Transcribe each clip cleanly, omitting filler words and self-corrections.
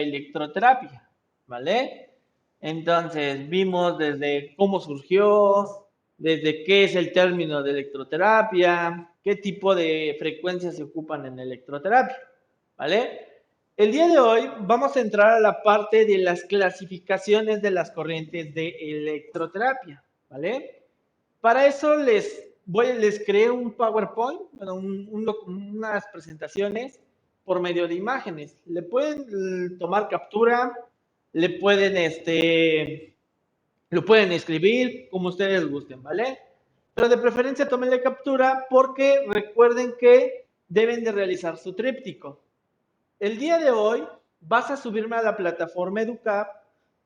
electroterapia, ¿vale? Entonces, vimos desde cómo surgió, desde qué es el término de electroterapia, qué tipo de frecuencias se ocupan en electroterapia, ¿vale? El día de hoy vamos a entrar a la parte de las clasificaciones de las corrientes de electroterapia, ¿vale? Para eso les creé un PowerPoint, bueno, unas presentaciones por medio de imágenes. Le pueden tomar captura, le pueden, lo pueden escribir como ustedes gusten, ¿vale? Pero de preferencia tómenle captura porque recuerden que deben de realizar su tríptico. El día de hoy vas a subirme a la plataforma Educap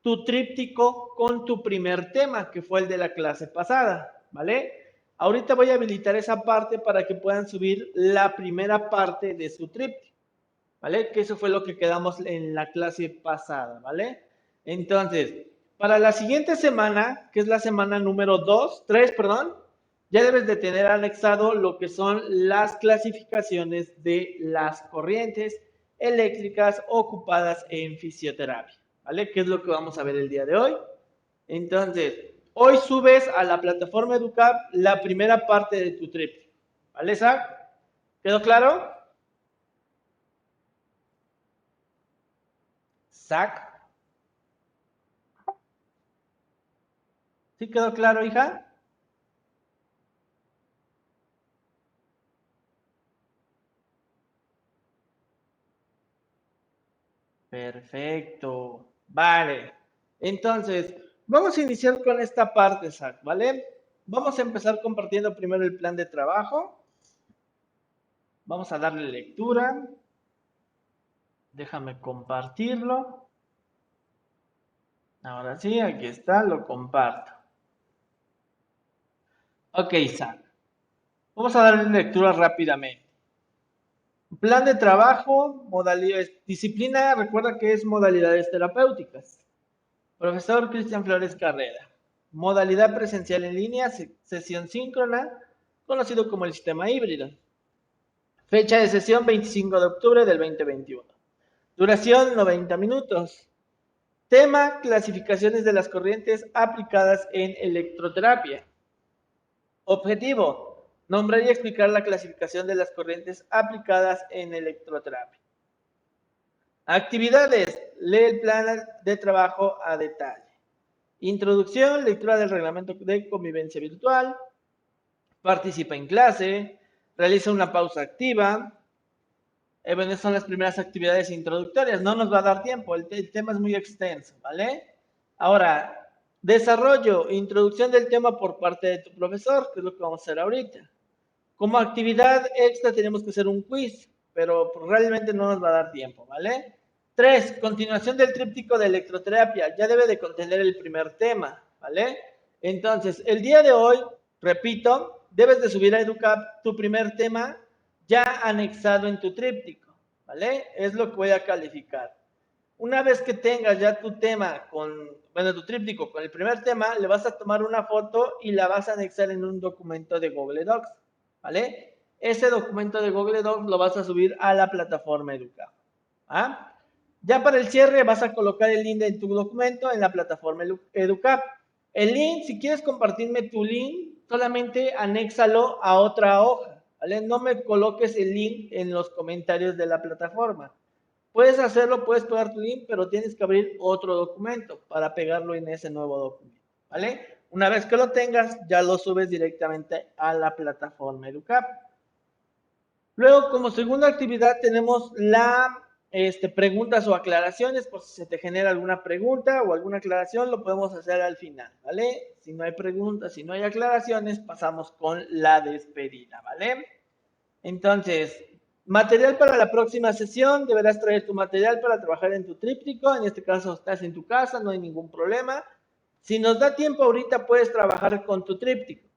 tu tríptico con tu primer tema, que fue el de la clase pasada, ¿vale? Ahorita voy a habilitar esa parte para que puedan subir la primera parte de su tríptico, ¿vale? Que eso fue lo que quedamos en la clase pasada, ¿vale? Entonces, para la siguiente semana, que es la semana número 3, perdón, ya debes de tener anexado lo que son las clasificaciones de las corrientes eléctricas ocupadas en fisioterapia, ¿vale? Que es lo que vamos a ver el día de hoy. Entonces, hoy subes a la plataforma Educap la primera parte de tu trip, ¿vale, Zach? ¿Quedó claro? Zach, ¿sí quedó claro, hija? Perfecto. Vale. Entonces, vamos a iniciar con esta parte, Zach, ¿vale? Vamos a empezar compartiendo primero el plan de trabajo. Vamos a darle lectura. Déjame compartirlo. Ahora sí, aquí está, lo comparto. Ok, Zach. Vamos a darle lectura rápidamente. Plan de trabajo, modalidades, disciplina, recuerda que es modalidades terapéuticas. Profesor Cristian Flores Carrera. Modalidad presencial en línea, sesión síncrona, conocido como el sistema híbrido. Fecha de sesión 25 de octubre del 2021. Duración 90 minutos. Tema, clasificaciones de las corrientes aplicadas en electroterapia. Objetivo, nombrar y explicar la clasificación de las corrientes aplicadas en electroterapia. Actividades, lee el plan de trabajo a detalle. Introducción, lectura del reglamento de convivencia virtual, participa en clase, realiza una pausa activa. Bueno, son las primeras actividades introductorias, no nos va a dar tiempo, el tema es muy extenso, ¿vale? Ahora, desarrollo, introducción del tema por parte de tu profesor, que es lo que vamos a hacer ahorita. Como actividad extra tenemos que hacer un quiz, pero realmente no nos va a dar tiempo, ¿vale? 3. Continuación del tríptico de electroterapia. Ya debe de contener el primer tema, ¿vale? Entonces, el día de hoy, repito, debes de subir a Educap tu primer tema ya anexado en tu tríptico, ¿vale? Es lo que voy a calificar. Una vez que tengas ya tu tema bueno, tu tríptico con el primer tema, le vas a tomar una foto y la vas a anexar en un documento de Google Docs, ¿vale? Ese documento de Google Docs lo vas a subir a la plataforma Educap, ¿ah? Ya para el cierre vas a colocar el link de tu documento en la plataforma Educap. El link, si quieres compartirme tu link, solamente anéxalo a otra hoja, ¿vale? No me coloques el link en los comentarios de la plataforma. Puedes hacerlo, puedes pegar tu link, pero tienes que abrir otro documento para pegarlo en ese nuevo documento, ¿vale? Una vez que lo tengas, ya lo subes directamente a la plataforma Educap. Luego, como segunda actividad, tenemos preguntas o aclaraciones, por si se te genera alguna pregunta o alguna aclaración, lo podemos hacer al final, ¿vale? Si no hay preguntas, si no hay aclaraciones, pasamos con la despedida, ¿vale? Entonces, material para la próxima sesión, deberás traer tu material para trabajar en tu tríptico, en este caso estás en tu casa, no hay ningún problema. Si nos da tiempo ahorita, puedes trabajar con tu tríptico.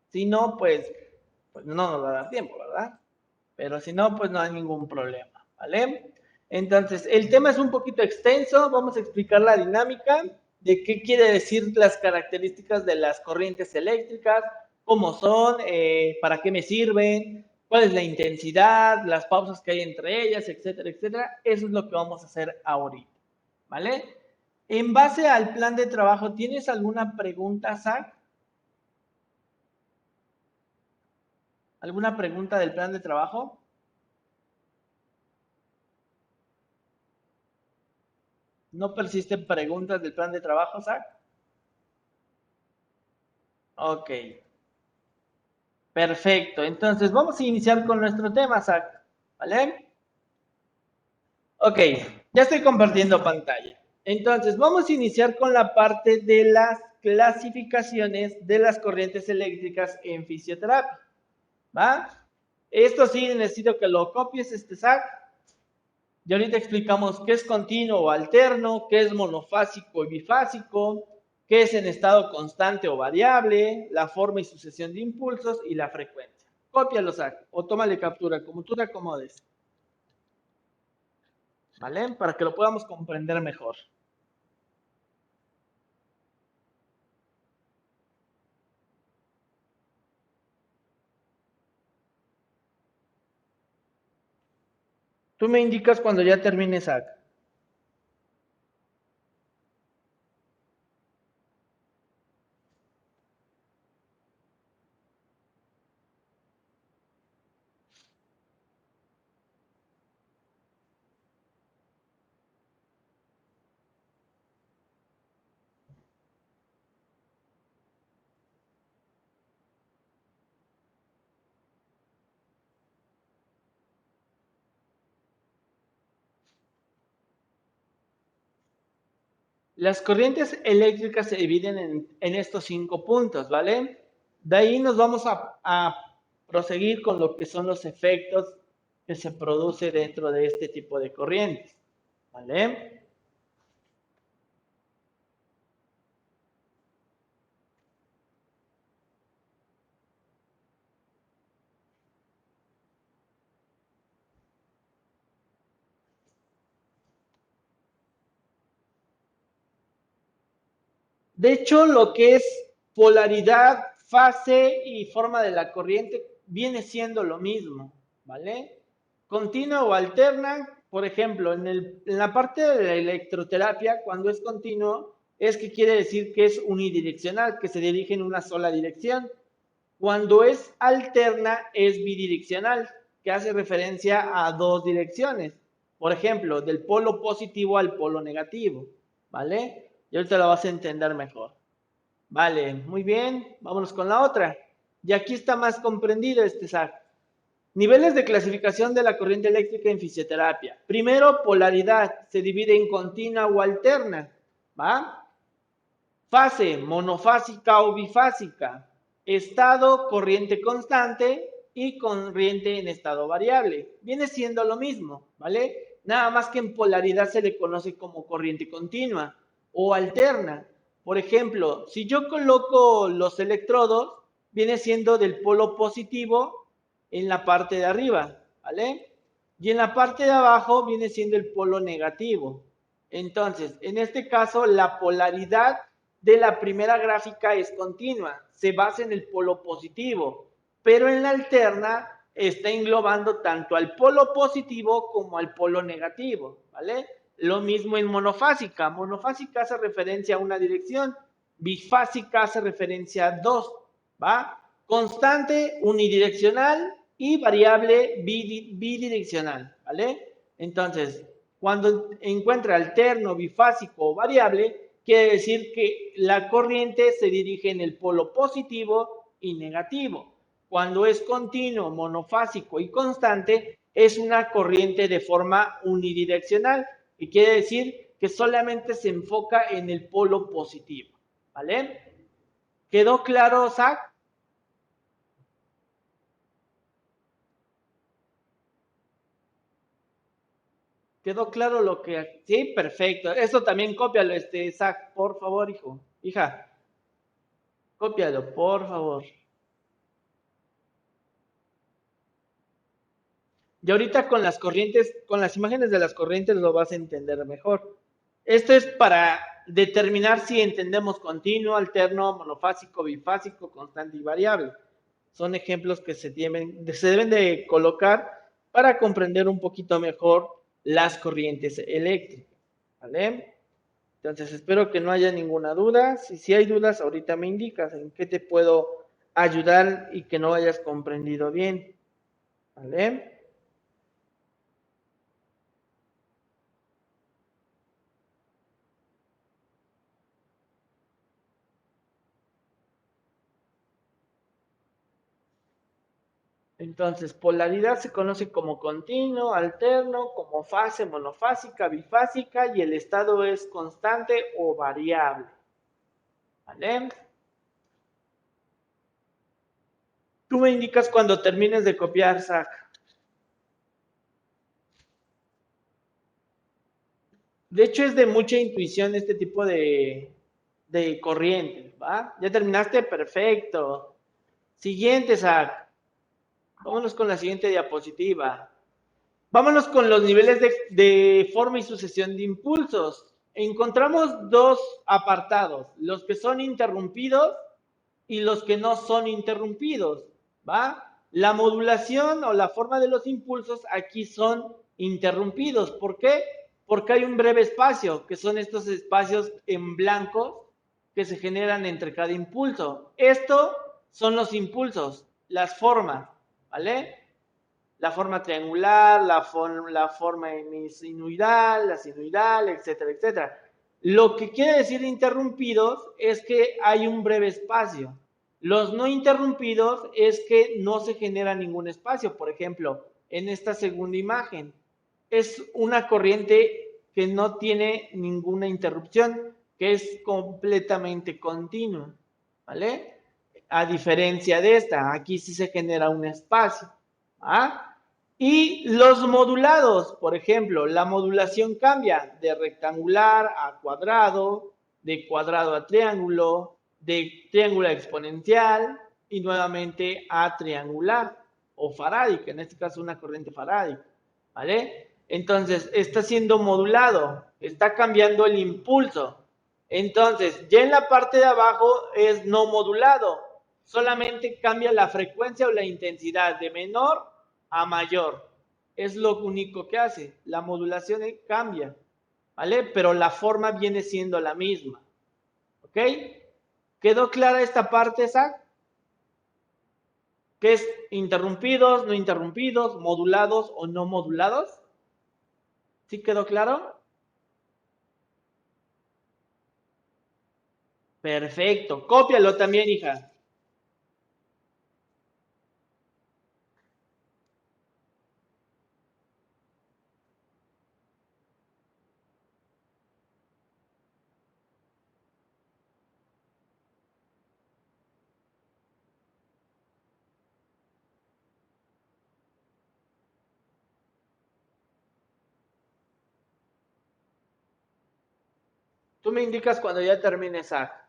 Si no, pues no nos va a dar tiempo, ¿verdad? Pero si no, pues no hay ningún problema, ¿vale? Entonces, el tema es un poquito extenso, vamos a explicar la dinámica de qué quiere decir las características de las corrientes eléctricas, cómo son, para qué me sirven, cuál es la intensidad, las pausas que hay entre ellas, etcétera, etcétera. Eso es lo que vamos a hacer ahorita, ¿vale? En base al plan de trabajo, ¿tienes alguna pregunta, Zach? ¿Alguna pregunta del plan de trabajo? ¿No persisten preguntas del plan de trabajo, Zach? Ok, perfecto. Entonces, vamos a iniciar con nuestro tema, Zach, ¿vale? Ok, ya estoy compartiendo pantalla. Entonces, vamos a iniciar con la parte de las clasificaciones de las corrientes eléctricas en fisioterapia, ¿va? Esto sí, necesito que lo copies, Zach. Y ahorita explicamos qué es continuo o alterno, qué es monofásico y bifásico, qué es en estado constante o variable, la forma y sucesión de impulsos y la frecuencia. Cópialo, Zach, o tómale captura, como tú te acomodes, ¿vale? Para que lo podamos comprender mejor. Tú me indicas cuando ya termine, Zach. Las corrientes eléctricas se dividen en estos 5 puntos, ¿vale? De ahí nos vamos a proseguir con lo que son los efectos que se produce dentro de este tipo de corrientes, ¿vale? De hecho, lo que es polaridad, fase y forma de la corriente viene siendo lo mismo, ¿vale? Continua o alterna, por ejemplo, en la parte de la electroterapia, cuando es continuo, es que quiere decir que es unidireccional, que se dirige en una sola dirección. Cuando es alterna, es bidireccional, que hace referencia a dos direcciones. Por ejemplo, del polo positivo al polo negativo, ¿vale? Y ahorita lo vas a entender mejor. Vale, muy bien, vámonos con la otra. Y aquí está más comprendido SAC. Niveles de clasificación de la corriente eléctrica en fisioterapia. Primero, polaridad, se divide en continua o alterna, ¿va? Fase, monofásica o bifásica. Estado, corriente constante y corriente en estado variable. Viene siendo lo mismo, ¿vale? Nada más que en polaridad se le conoce como corriente continua o alterna. Por ejemplo, si yo coloco los electrodos, viene siendo del polo positivo en la parte de arriba, ¿vale? Y en la parte de abajo viene siendo el polo negativo. Entonces, en este caso, la polaridad de la primera gráfica es continua, se basa en el polo positivo, pero en la alterna está englobando tanto al polo positivo como al polo negativo, ¿vale? Lo mismo en monofásica. Monofásica hace referencia a una dirección, bifásica hace referencia a dos, ¿va? Constante unidireccional y variable bidireccional, ¿vale? Entonces, cuando encuentra alterno, bifásico o variable, quiere decir que la corriente se dirige en el polo positivo y negativo. Cuando es continuo, monofásico y constante, es una corriente de forma unidireccional y quiere decir que solamente se enfoca en el polo positivo. ¿Vale? ¿Quedó claro, Zach? ¿Quedó claro lo que...? Sí, perfecto. Eso también cópialo, Zach, por favor, hijo. Hija, cópialo, por favor. Y ahorita con las corrientes, con las imágenes de las corrientes lo vas a entender mejor. Esto es para determinar si entendemos continuo, alterno, monofásico, bifásico, constante y variable. Son ejemplos que se deben de colocar para comprender un poquito mejor las corrientes eléctricas. ¿Vale? Entonces, espero que no haya ninguna duda. Si hay dudas, ahorita me indicas en qué te puedo ayudar y que no hayas comprendido bien. ¿Vale? Entonces, polaridad se conoce como continuo, alterno, como fase monofásica, bifásica y el estado es constante o variable. ¿Vale? Tú me indicas cuando termines de copiar, Zach. De hecho, es de mucha intuición este tipo de corrientes, ¿va? ¿Ya terminaste? Perfecto. Siguiente, Zach. Vámonos con la siguiente diapositiva. Vámonos con los niveles de forma y sucesión de impulsos. Encontramos dos apartados, los que son interrumpidos y los que no son interrumpidos, ¿va? La modulación o la forma de los impulsos aquí son interrumpidos. ¿Por qué? Porque hay un breve espacio, que son estos espacios en blanco que se generan entre cada impulso. Esto son los impulsos, las formas, ¿vale? La forma triangular, la forma sinusoidal, la sinusoidal, etcétera, etcétera. Lo que quiere decir interrumpidos es que hay un breve espacio. Los no interrumpidos es que no se genera ningún espacio. Por ejemplo, en esta segunda imagen, es una corriente que no tiene ninguna interrupción, que es completamente continua, ¿vale? A diferencia de esta, aquí sí se genera un espacio. ¿Ah? Y los modulados, por ejemplo, la modulación cambia de rectangular a cuadrado, de cuadrado a triángulo, de triángulo a exponencial y nuevamente a triangular o farádica, en este caso una corriente farádica, ¿vale? Entonces, está siendo modulado, está cambiando el impulso. Entonces, ya en la parte de abajo es no modulado, solamente cambia la frecuencia o la intensidad de menor a mayor. Es lo único que hace. La modulación cambia, ¿vale? Pero la forma viene siendo la misma. ¿Ok? ¿Quedó clara esta parte, Zach? ¿Qué es interrumpidos, no interrumpidos, modulados o no modulados? ¿Sí quedó claro? Perfecto. Cópialo también, hija. Tú me indicas cuando ya termine, Zach.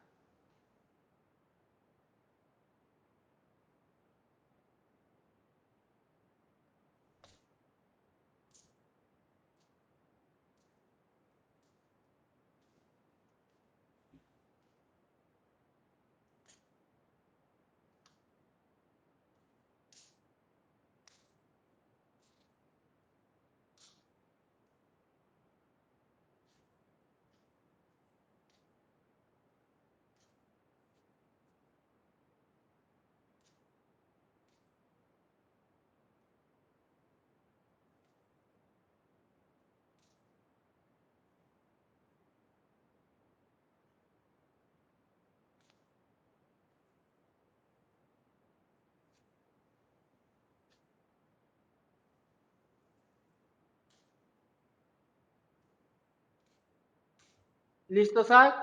¿Listo, Zach?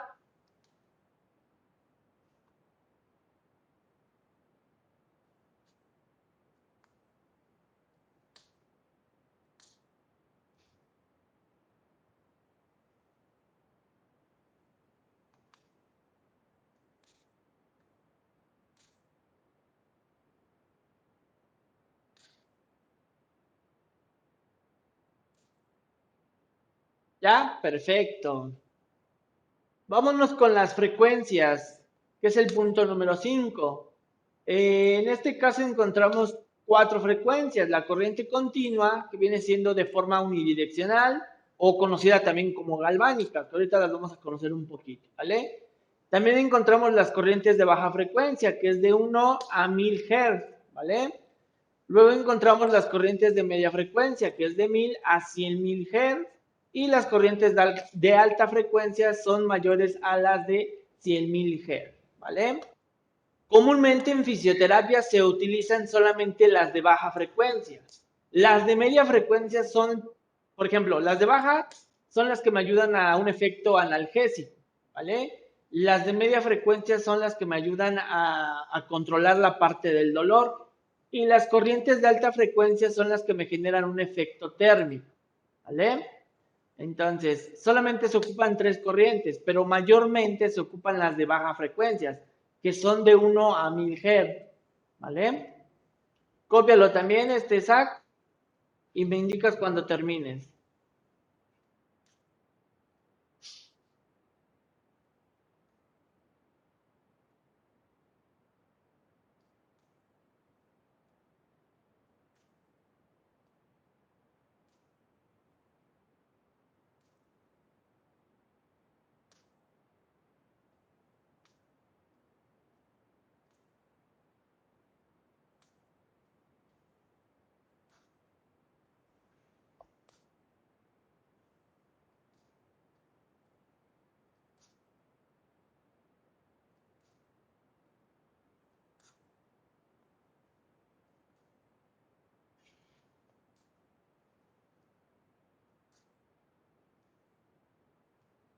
¿Ya? Perfecto. Vámonos con las frecuencias, que es el punto número 5. En este caso encontramos cuatro frecuencias. La corriente continua, que viene siendo de forma unidireccional. o conocida también como galvánica, que ahorita las vamos a conocer un poquito, ¿vale? También encontramos las corrientes de baja frecuencia, que es de 1 a 1000 Hz, ¿vale? Luego encontramos las corrientes de media frecuencia, que es de 1000 a 100.000 Hz, y las corrientes de alta frecuencia son mayores a las de 100.000 Hz, ¿vale? Comúnmente en fisioterapia se utilizan solamente las de baja frecuencia. Las de media frecuencia son, por ejemplo, las de baja son las que me ayudan a un efecto analgésico, ¿vale? Las de media frecuencia son las que me ayudan a controlar la parte del dolor. Y las corrientes de alta frecuencia son las que me generan un efecto térmico, ¿vale? Entonces, solamente se ocupan 3 corrientes, pero mayormente se ocupan las de baja frecuencia, que son de 1 a 1000 Hz, ¿vale? Cópialo también, Zach, y me indicas cuando termines.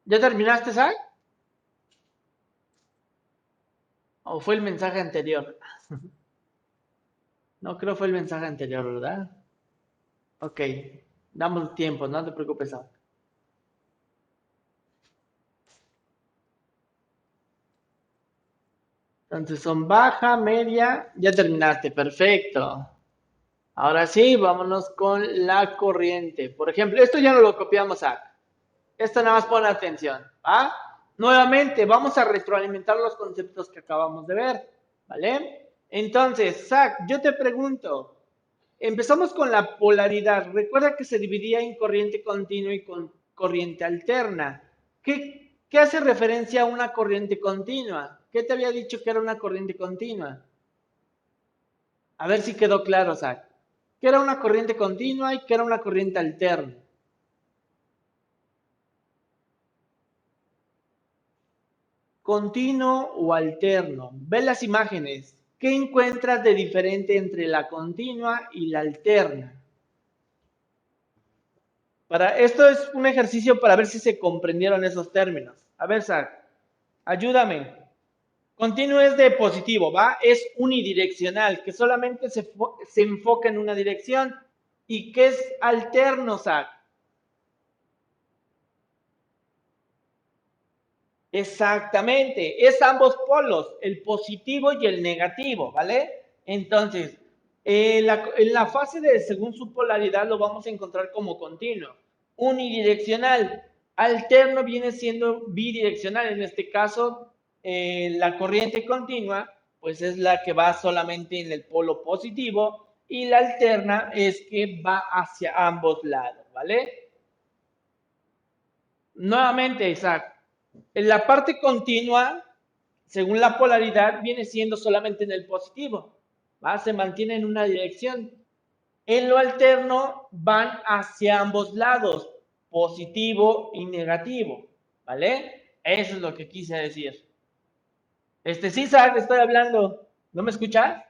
¿Ya terminaste, Zach? ¿O fue el mensaje anterior? No, creo que fue el mensaje anterior, ¿verdad? Ok, damos tiempo, no te preocupes, Zach. Entonces son baja, media, ya terminaste, perfecto. Ahora sí, vámonos con la corriente. Por ejemplo, esto ya no lo copiamos, Zach. Esto nada más pon atención, ¿va? Nuevamente, vamos a retroalimentar los conceptos que acabamos de ver, ¿vale? Entonces, Zach, yo te pregunto, empezamos con la polaridad. Recuerda que se dividía en corriente continua y con corriente alterna. ¿Qué hace referencia a una corriente continua? ¿Qué te había dicho que era una corriente continua? A ver si quedó claro, Zach. ¿Qué era una corriente continua y qué era una corriente alterna? Continuo o alterno. Ve las imágenes. ¿Qué encuentras de diferente entre la continua y la alterna? Esto es un ejercicio para ver si se comprendieron esos términos. A ver, Zach, ayúdame. Continuo es de positivo, ¿va? Es unidireccional, que solamente se enfoca en una dirección. ¿Y qué es alterno, Zach? Exactamente, es ambos polos, el positivo y el negativo, ¿vale? Entonces, en la fase de según su polaridad lo vamos a encontrar como continuo, unidireccional, alterno viene siendo bidireccional, en este caso la corriente continua pues es la que va solamente en el polo positivo y la alterna es que va hacia ambos lados, ¿vale? Nuevamente, Isaac, en la parte continua, según la polaridad, viene siendo solamente en el positivo, ¿va? Se mantiene en una dirección. En lo alterno van hacia ambos lados, positivo y negativo, ¿vale? Eso es lo que quise decir. Sí, Isaac, estoy hablando. ¿No me escuchas?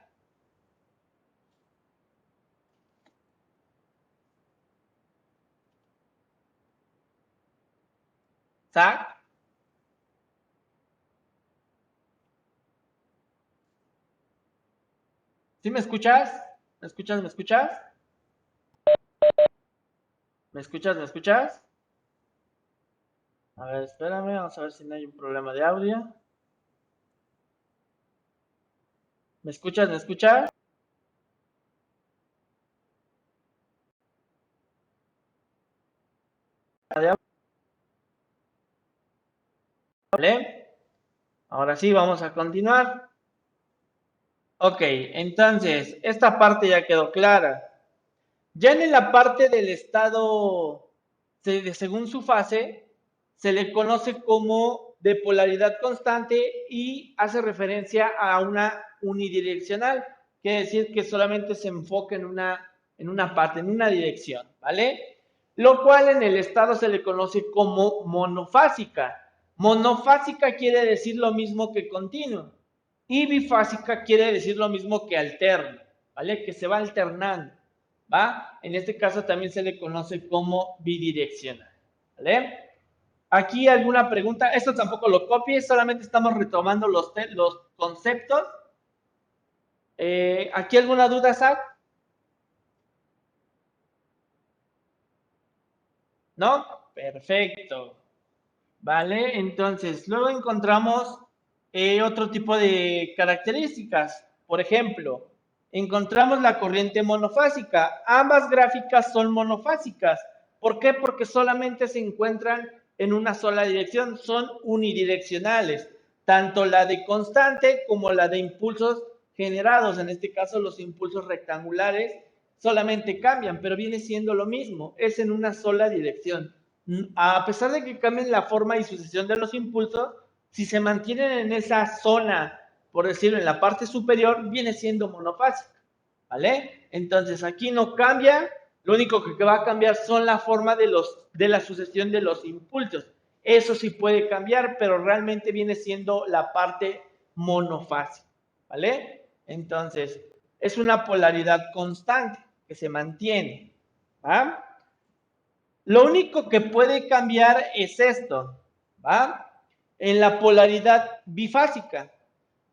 Isaac, ¿sí me escuchas? ¿Me escuchas? ¿Me escuchas? ¿Me escuchas? ¿Me escuchas? A ver, espérame, vamos a ver si no hay un problema de audio. ¿Me escuchas? ¿Me escuchas? ¿Vale? Ahora sí, vamos a continuar. Ok, entonces, esta parte ya quedó clara. Ya en la parte del estado según su fase, se le conoce como de polaridad constante y hace referencia a una unidireccional, quiere decir que solamente se enfoca en una parte, en una dirección, ¿vale? Lo cual en el estado se le conoce como monofásica. Monofásica quiere decir lo mismo que continuo y bifásica quiere decir lo mismo que alterno, ¿vale? Que se va alternando, ¿va? En este caso también se le conoce como bidireccional, ¿vale? Aquí alguna pregunta, esto tampoco lo copies, solamente estamos retomando los conceptos. ¿Aquí alguna duda, Zach? ¿No? Perfecto. Vale, entonces luego encontramos otro tipo de características. Por ejemplo, encontramos la corriente monofásica. Ambas gráficas son monofásicas. ¿Por qué? Porque solamente se encuentran en una sola dirección, son unidireccionales, tanto la de constante como la de impulsos generados, en este caso los impulsos rectangulares, solamente cambian, pero viene siendo lo mismo, es en una sola dirección. A pesar de que cambien la forma y sucesión de los impulsos, si se mantienen en esa zona, por decirlo, en la parte superior, viene siendo monofásica, ¿vale? Entonces aquí no cambia, lo único que va a cambiar son la forma de la sucesión de los impulsos. Eso sí puede cambiar, pero realmente viene siendo la parte monofásica, ¿vale? Entonces, es una polaridad constante que se mantiene, ¿va? Lo único que puede cambiar es esto, ¿va? En la polaridad bifásica.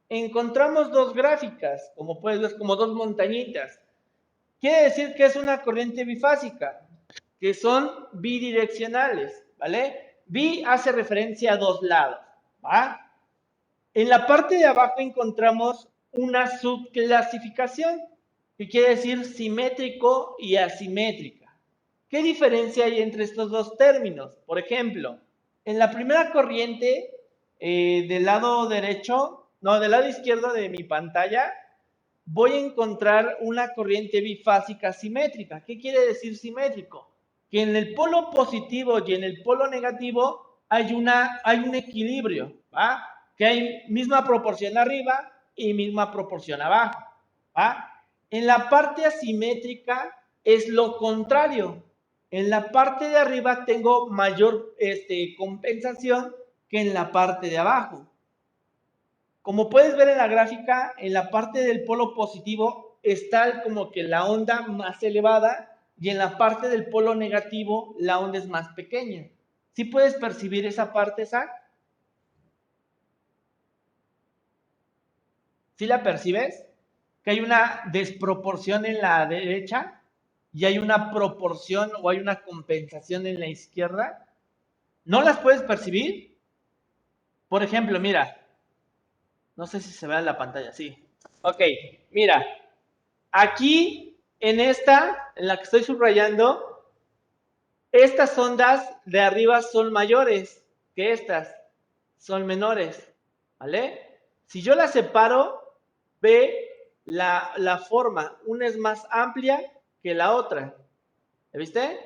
Encontramos dos gráficas, como puedes ver, como dos montañitas. Quiere decir que es una corriente bifásica, que son bidireccionales, ¿vale? Bi hace referencia a dos lados, ¿va? En la parte de abajo encontramos una subclasificación, que quiere decir simétrico y asimétrica. ¿Qué diferencia hay entre estos dos términos? Por ejemplo, en la primera corriente del lado derecho, no, del lado izquierdo de mi pantalla, voy a encontrar una corriente bifásica simétrica. ¿Qué quiere decir simétrico? Que en el polo positivo y en el polo negativo hay un equilibrio, ¿va? Que hay misma proporción arriba y misma proporción abajo, ¿va? En la parte asimétrica es lo contrario. En la parte de arriba tengo mayor compensación que en la parte de abajo. Como puedes ver en la gráfica, en la parte del polo positivo está como que la onda más elevada y en la parte del polo negativo la onda es más pequeña. ¿Sí puedes percibir esa parte, Zach? ¿Sí la percibes? Que hay una desproporción en la derecha y hay una proporción o hay una compensación en la izquierda. ¿No las puedes percibir? Por ejemplo, mira, no sé si se ve en la pantalla, sí. Ok, mira, aquí, en la que estoy subrayando, estas ondas de arriba son mayores que estas, son menores, ¿vale? Si yo las separo, ve la forma, una es más amplia que la otra, ¿viste?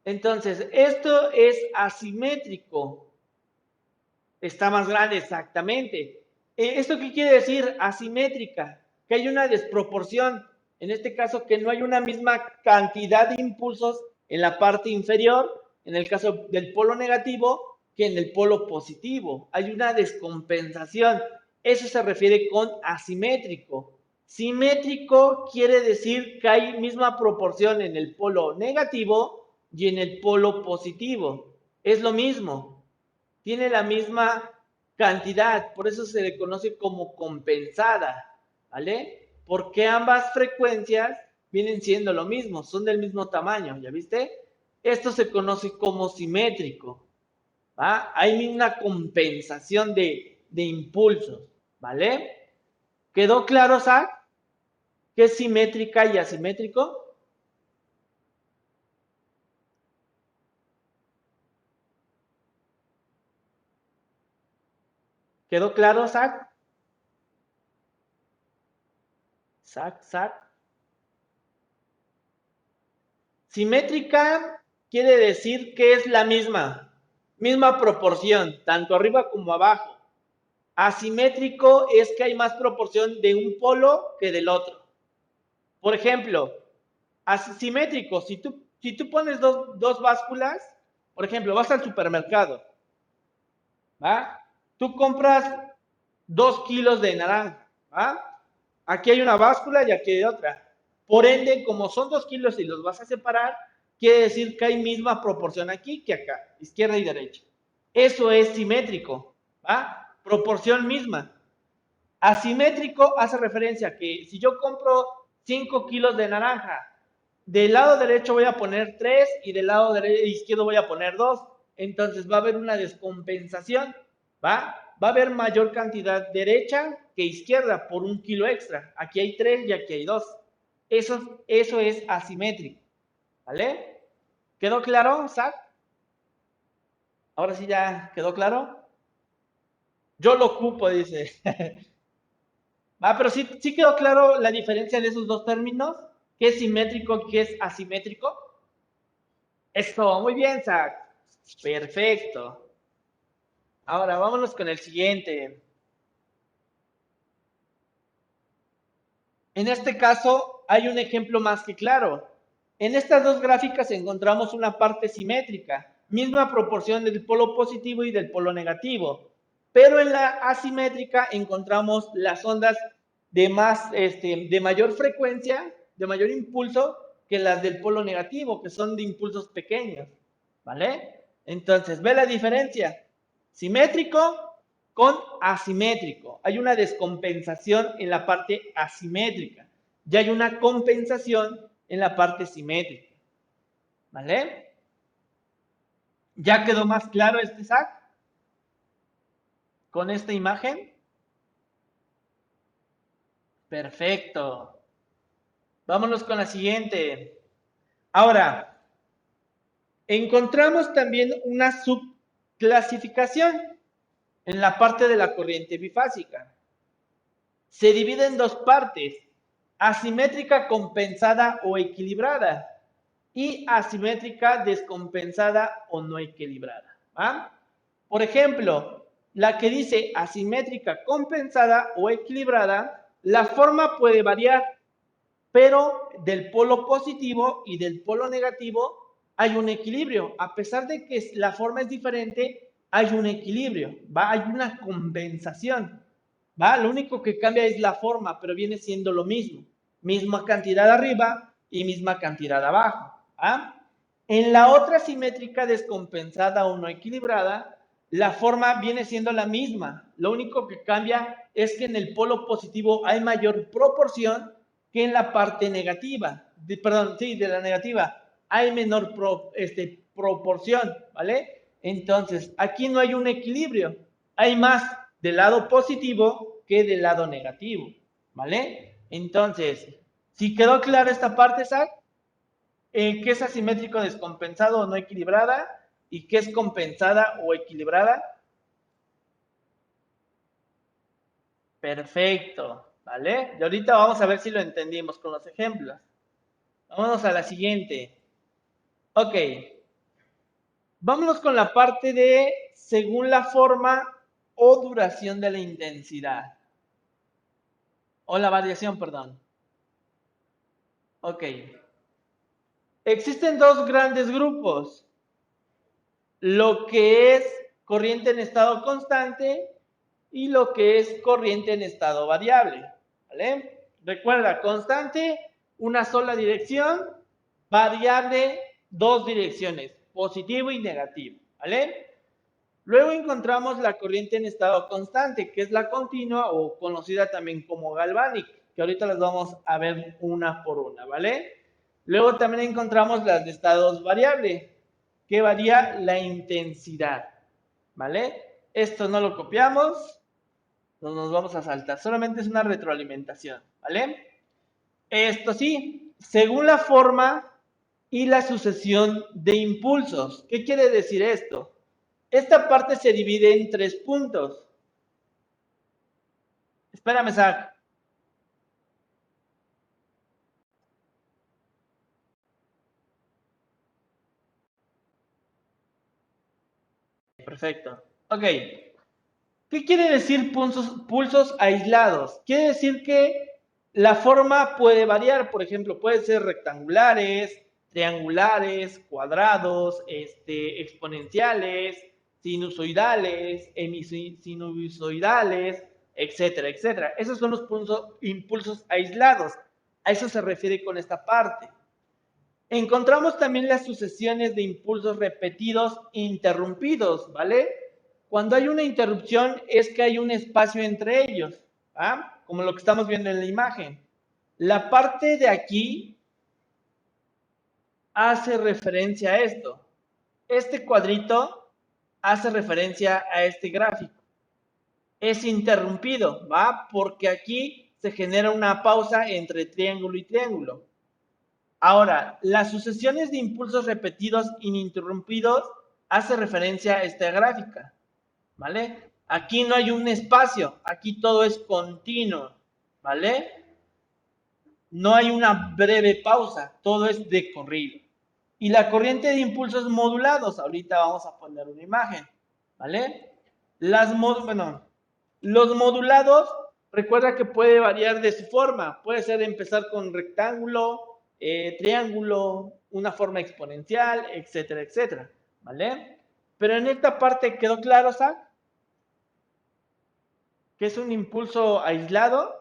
Entonces, esto es asimétrico, está más grande, exactamente. ¿Esto qué quiere decir? Asimétrica, que hay una desproporción. En este caso, que no hay una misma cantidad de impulsos en la parte inferior, en el caso del polo negativo, que en el polo positivo. Hay una descompensación. Eso se refiere con asimétrico. Simétrico quiere decir que hay misma proporción en el polo negativo y en el polo positivo. Es lo mismo, tiene la misma cantidad, por eso se le conoce como compensada, ¿vale? Porque ambas frecuencias vienen siendo lo mismo, son del mismo tamaño, ¿ya viste? Esto se conoce como simétrico, ¿va? Hay una compensación de impulsos, ¿vale? ¿Quedó claro, Zach? ¿Qué es simétrica y asimétrico? ¿Quedó claro, Zach? Zach. Simétrica quiere decir que es la misma proporción, tanto arriba como abajo. Asimétrico es que hay más proporción de un polo que del otro. Por ejemplo, asimétrico, si tú pones dos básculas, por ejemplo, vas al supermercado, ¿va? Tú compras 2 kilos de naranja, ¿va? Aquí hay una báscula y aquí hay otra. Por ende, como son 2 kilos y los vas a separar, quiere decir que hay misma proporción aquí que acá, izquierda y derecha. Eso es simétrico, ¿va? Proporción misma. Asimétrico hace referencia a que si yo compro 5 kilos de naranja, del lado derecho voy a poner 3 y del lado izquierdo voy a poner 2. Entonces va a haber una descompensación, ¿va? Va a haber mayor cantidad derecha que izquierda por 1 kilo extra. Aquí hay 3 y aquí hay 2. Eso es asimétrico, ¿vale? ¿Quedó claro, Zach? Ahora sí ya quedó claro. Yo lo ocupo, dice. Pero sí quedó claro la diferencia de esos dos términos, qué es simétrico y qué es asimétrico. Eso, muy bien, Zach. Perfecto. Ahora vámonos con el siguiente. En este caso hay un ejemplo más que claro. En estas dos gráficas encontramos una parte simétrica, misma proporción del polo positivo y del polo negativo. Pero en la asimétrica encontramos las ondas de mayor frecuencia, de mayor impulso, que las del polo negativo, que son de impulsos pequeños. ¿Vale? Entonces, ¿ve la diferencia? Simétrico con asimétrico. Hay una descompensación en la parte asimétrica y hay una compensación en la parte simétrica. ¿Vale? ¿Ya quedó más claro este SAC con esta imagen? Perfecto. Vámonos con la siguiente. Ahora, encontramos también una subclasificación en la parte de la corriente bifásica. Se divide en dos partes, asimétrica compensada o equilibrada y asimétrica descompensada o no equilibrada. ¿Va? Por ejemplo, la que dice asimétrica compensada o equilibrada, la forma puede variar, pero del polo positivo y del polo negativo hay un equilibrio. A pesar de que la forma es diferente, hay un equilibrio, ¿va? Hay una compensación, ¿va? Lo único que cambia es la forma, pero viene siendo lo mismo. Misma cantidad arriba y misma cantidad abajo, ¿va? En la otra simétrica descompensada o no equilibrada, la forma viene siendo la misma. Lo único que cambia es que en el polo positivo hay mayor proporción que en la parte negativa. De la negativa hay menor proporción, ¿vale? Entonces, aquí no hay un equilibrio. Hay más del lado positivo que del lado negativo, ¿vale? Entonces, si quedó clara esta parte, Zach, ¿qué es asimétrico descompensado o no equilibrada? ¿Y qué es compensada o equilibrada? Perfecto, ¿vale? Y ahorita vamos a ver si lo entendimos con los ejemplos. Vámonos a la siguiente. Ok, vámonos con la parte de según la forma o duración de la intensidad. O la variación, perdón. Ok. Existen dos grandes grupos. Lo que es corriente en estado constante y lo que es corriente en estado variable. ¿Vale? Recuerda, constante, una sola dirección, variable, dos direcciones, positivo y negativo. ¿Vale? Luego encontramos la corriente en estado constante, que es la continua o conocida también como galvánica, que ahorita las vamos a ver una por una, ¿vale? Luego también encontramos las de estados variables, que varía la intensidad, ¿vale? Esto no lo copiamos, no nos vamos a saltar, solamente es una retroalimentación, ¿vale? Esto sí, según la forma y la sucesión de impulsos. ¿Qué quiere decir esto? Esta parte se divide en 3 puntos. Espérame, Zach. perfecto. Ok. ¿Qué quiere decir pulsos aislados? Quiere decir que la forma puede variar, por ejemplo, puede ser rectangulares, triangulares, cuadrados, exponenciales, sinusoidales, sinusoidales, etcétera, etcétera. Esos son los impulsos aislados. A eso se refiere con esta parte. Encontramos también las sucesiones de impulsos repetidos interrumpidos, ¿vale? Cuando hay una interrupción es que hay un espacio entre ellos, ¿ah? Como lo que estamos viendo en la imagen. La parte de aquí hace referencia a esto. Este cuadrito hace referencia a este gráfico. Es interrumpido, ¿va? Porque aquí se genera una pausa entre triángulo y triángulo. Ahora, las sucesiones de impulsos repetidos ininterrumpidos hace referencia a esta gráfica, ¿vale? Aquí no hay un espacio, aquí todo es continuo, ¿vale? No hay una breve pausa, todo es de corrido. Y la corriente de impulsos modulados, ahorita vamos a poner una imagen, ¿vale? Los modulados, recuerda que puede variar de su forma, puede ser empezar con rectángulo, triángulo, una forma exponencial, etcétera, etcétera, ¿vale? Pero en esta parte quedó claro, Zach, que es un impulso aislado,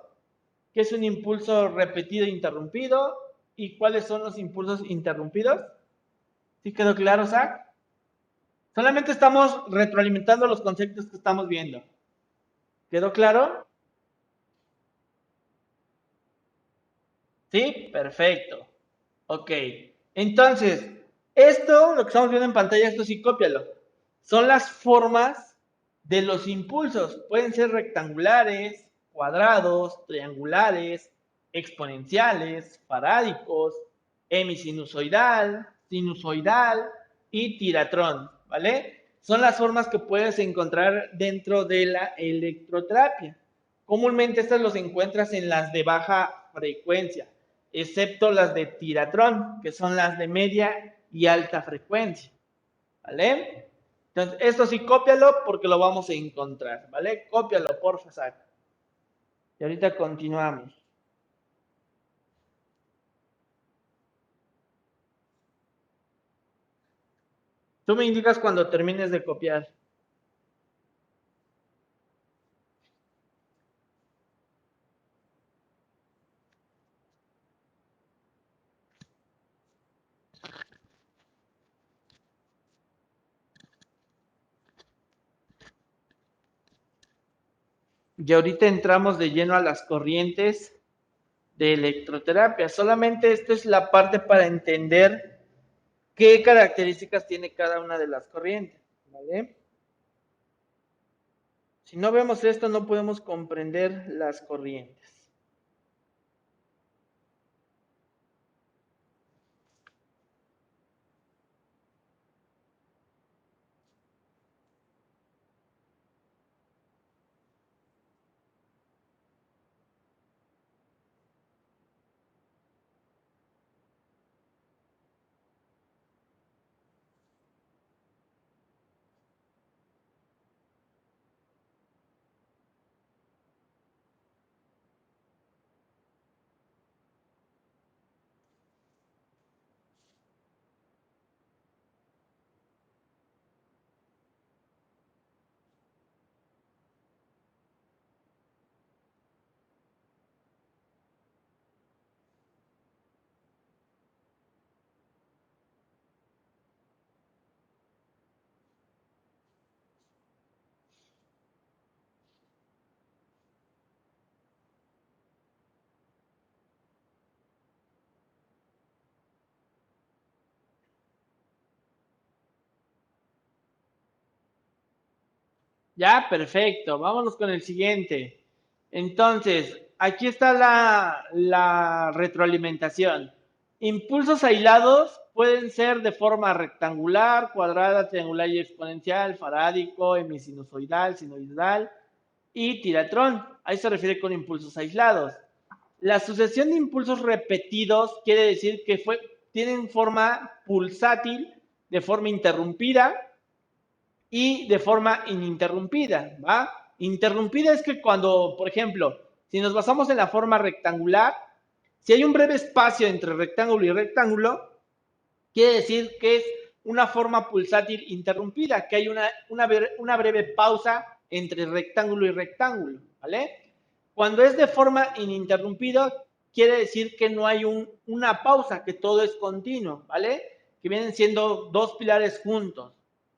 que es un impulso repetido e interrumpido, y cuáles son los impulsos interrumpidos. ¿Sí quedó claro, Zach? Solamente estamos retroalimentando los conceptos que estamos viendo. ¿Quedó claro? ¿Sí? Perfecto. Ok. Entonces, esto, lo que estamos viendo en pantalla, esto sí cópialo. Son las formas de los impulsos. Pueden ser rectangulares, cuadrados, triangulares, exponenciales, farádicos, hemisinusoidal, sinusoidal y tiratrón, ¿vale? Son las formas que puedes encontrar dentro de la electroterapia. Comúnmente estas los encuentras en las de baja frecuencia, excepto las de tiratrón, que son las de media y alta frecuencia, ¿vale? Entonces, esto sí, cópialo porque lo vamos a encontrar, ¿vale? Cópialo, porfa, Zach. Y ahorita continuamos. Tú me indicas cuando termines de copiar. Y ahorita entramos de lleno a las corrientes de electroterapia. Solamente esto es la parte para entender qué características tiene cada una de las corrientes, ¿vale? Si no vemos esto, no podemos comprender las corrientes. Ya, perfecto. Vámonos con el siguiente. Entonces, aquí está la retroalimentación. Impulsos aislados pueden ser de forma rectangular, cuadrada, triangular y exponencial, farádico, hemisinusoidal, sinusoidal y tiratrón. Ahí se refiere con impulsos aislados. La sucesión de impulsos repetidos quiere decir que tienen forma pulsátil, de forma interrumpida, y de forma ininterrumpida, ¿va? Interrumpida es que cuando, por ejemplo, si nos basamos en la forma rectangular, si hay un breve espacio entre rectángulo y rectángulo, quiere decir que es una forma pulsátil interrumpida, que hay una breve pausa entre rectángulo y rectángulo, ¿vale? Cuando es de forma ininterrumpida, quiere decir que no hay una pausa, que todo es continuo, ¿vale? Que vienen siendo dos pilares juntos.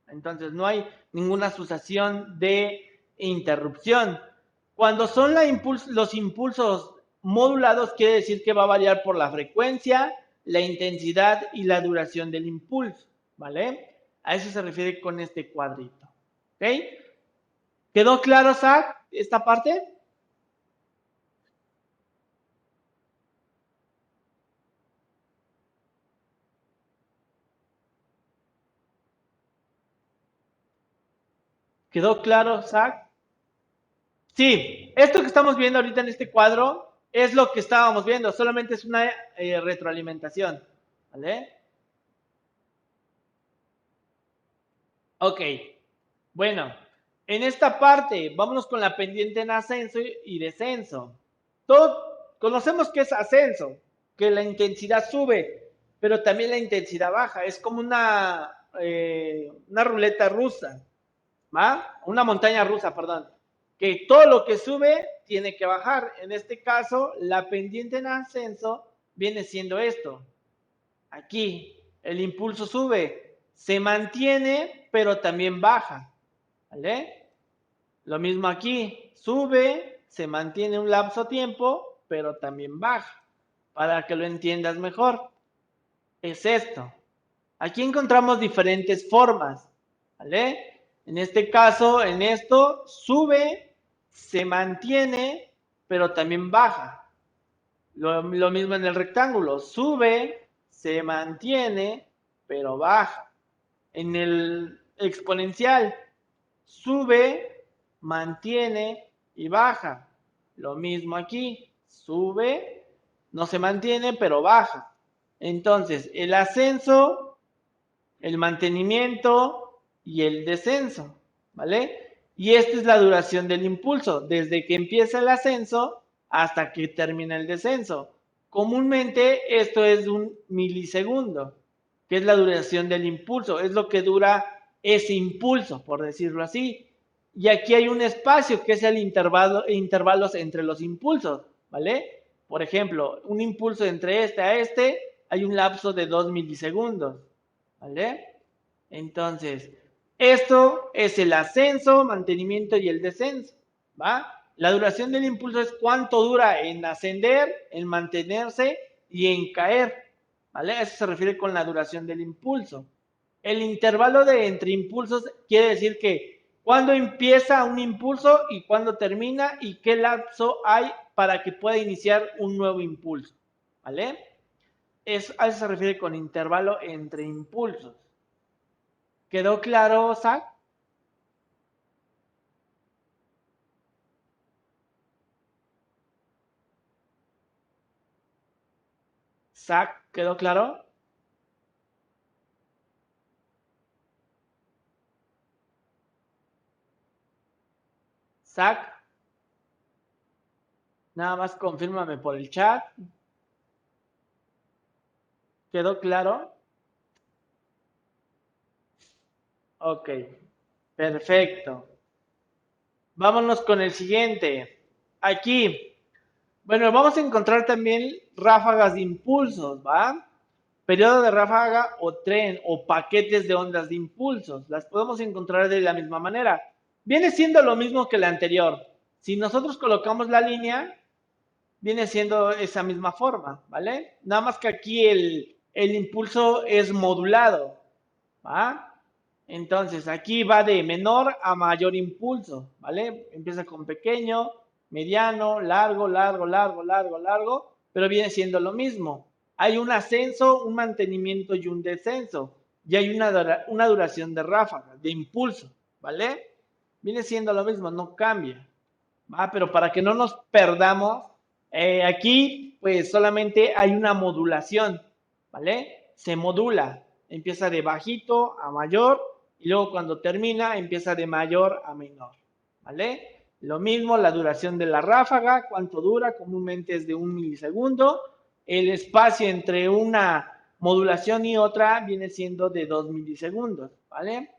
Entonces, no hay ninguna sucesión de interrupción. Cuando son los impulsos modulados, quiere decir que va a variar por la frecuencia, la intensidad y la duración del impulso, ¿vale? A eso se refiere con este cuadrito, ¿ok? ¿Quedó claro, Zach, esta parte? ¿Quedó claro, Zach? Sí, esto que estamos viendo ahorita en este cuadro es lo que estábamos viendo, solamente es una retroalimentación, ¿vale? Ok, bueno, en esta parte vámonos con la pendiente en ascenso y descenso. Todos conocemos que es ascenso, que la intensidad sube, pero también la intensidad baja. Es como una ruleta rusa, ¿va? Una montaña rusa, perdón. Que todo lo que sube tiene que bajar. En este caso, la pendiente en ascenso viene siendo esto. Aquí, el impulso sube, se mantiene, pero también baja, ¿vale? Lo mismo aquí, sube, se mantiene un lapso de tiempo, pero también baja. Para que lo entiendas mejor, es esto. Aquí encontramos diferentes formas, ¿vale? En este caso, en esto, sube, se mantiene, pero también baja. Lo mismo en el rectángulo, sube, se mantiene, pero baja. En el exponencial, sube, mantiene y baja. Lo mismo aquí, sube, no se mantiene, pero baja. Entonces, el ascenso, el mantenimiento y el descenso, ¿vale? Y esta es la duración del impulso, desde que empieza el ascenso hasta que termina el descenso. Comúnmente esto es un milisegundo, que es la duración del impulso, es lo que dura ese impulso, por decirlo así. Y aquí hay un espacio que es el intervalos entre los impulsos, ¿vale? Por ejemplo, un impulso entre este a este, hay un lapso de 2 milisegundos, ¿vale? Entonces, esto es el ascenso, mantenimiento y el descenso, ¿va? La duración del impulso es cuánto dura en ascender, en mantenerse y en caer, ¿vale? Eso se refiere con la duración del impulso. El intervalo de entre impulsos quiere decir que cuándo empieza un impulso y cuándo termina y qué lapso hay para que pueda iniciar un nuevo impulso, ¿vale? A eso se refiere con intervalo entre impulsos. ¿Quedó claro, Zach? Zach, ¿quedó claro? Zach, nada más confírmame por el chat. ¿Quedó claro? Ok, perfecto. Vámonos con el siguiente. Aquí, bueno, vamos a encontrar también ráfagas de impulsos, ¿va? Periodo de ráfaga o tren o paquetes de ondas de impulsos. Las podemos encontrar de la misma manera. Viene siendo lo mismo que la anterior. Si nosotros colocamos la línea, viene siendo esa misma forma, ¿vale? Nada más que aquí el impulso es modulado, ¿va? Entonces, aquí va de menor a mayor impulso, ¿vale? Empieza con pequeño, mediano, largo, largo, largo, largo, largo, pero viene siendo lo mismo. Hay un ascenso, un mantenimiento y un descenso. Y hay una duración de ráfaga, de impulso, ¿vale? Viene siendo lo mismo, no cambia. Pero para que no nos perdamos, aquí pues solamente hay una modulación, ¿vale? Se modula, empieza de bajito a mayor y luego cuando termina empieza de mayor a menor, ¿vale? Lo mismo la duración de la ráfaga, cuánto dura, comúnmente es de 1 milisegundo. El espacio entre una modulación y otra viene siendo de 2 milisegundos, ¿vale?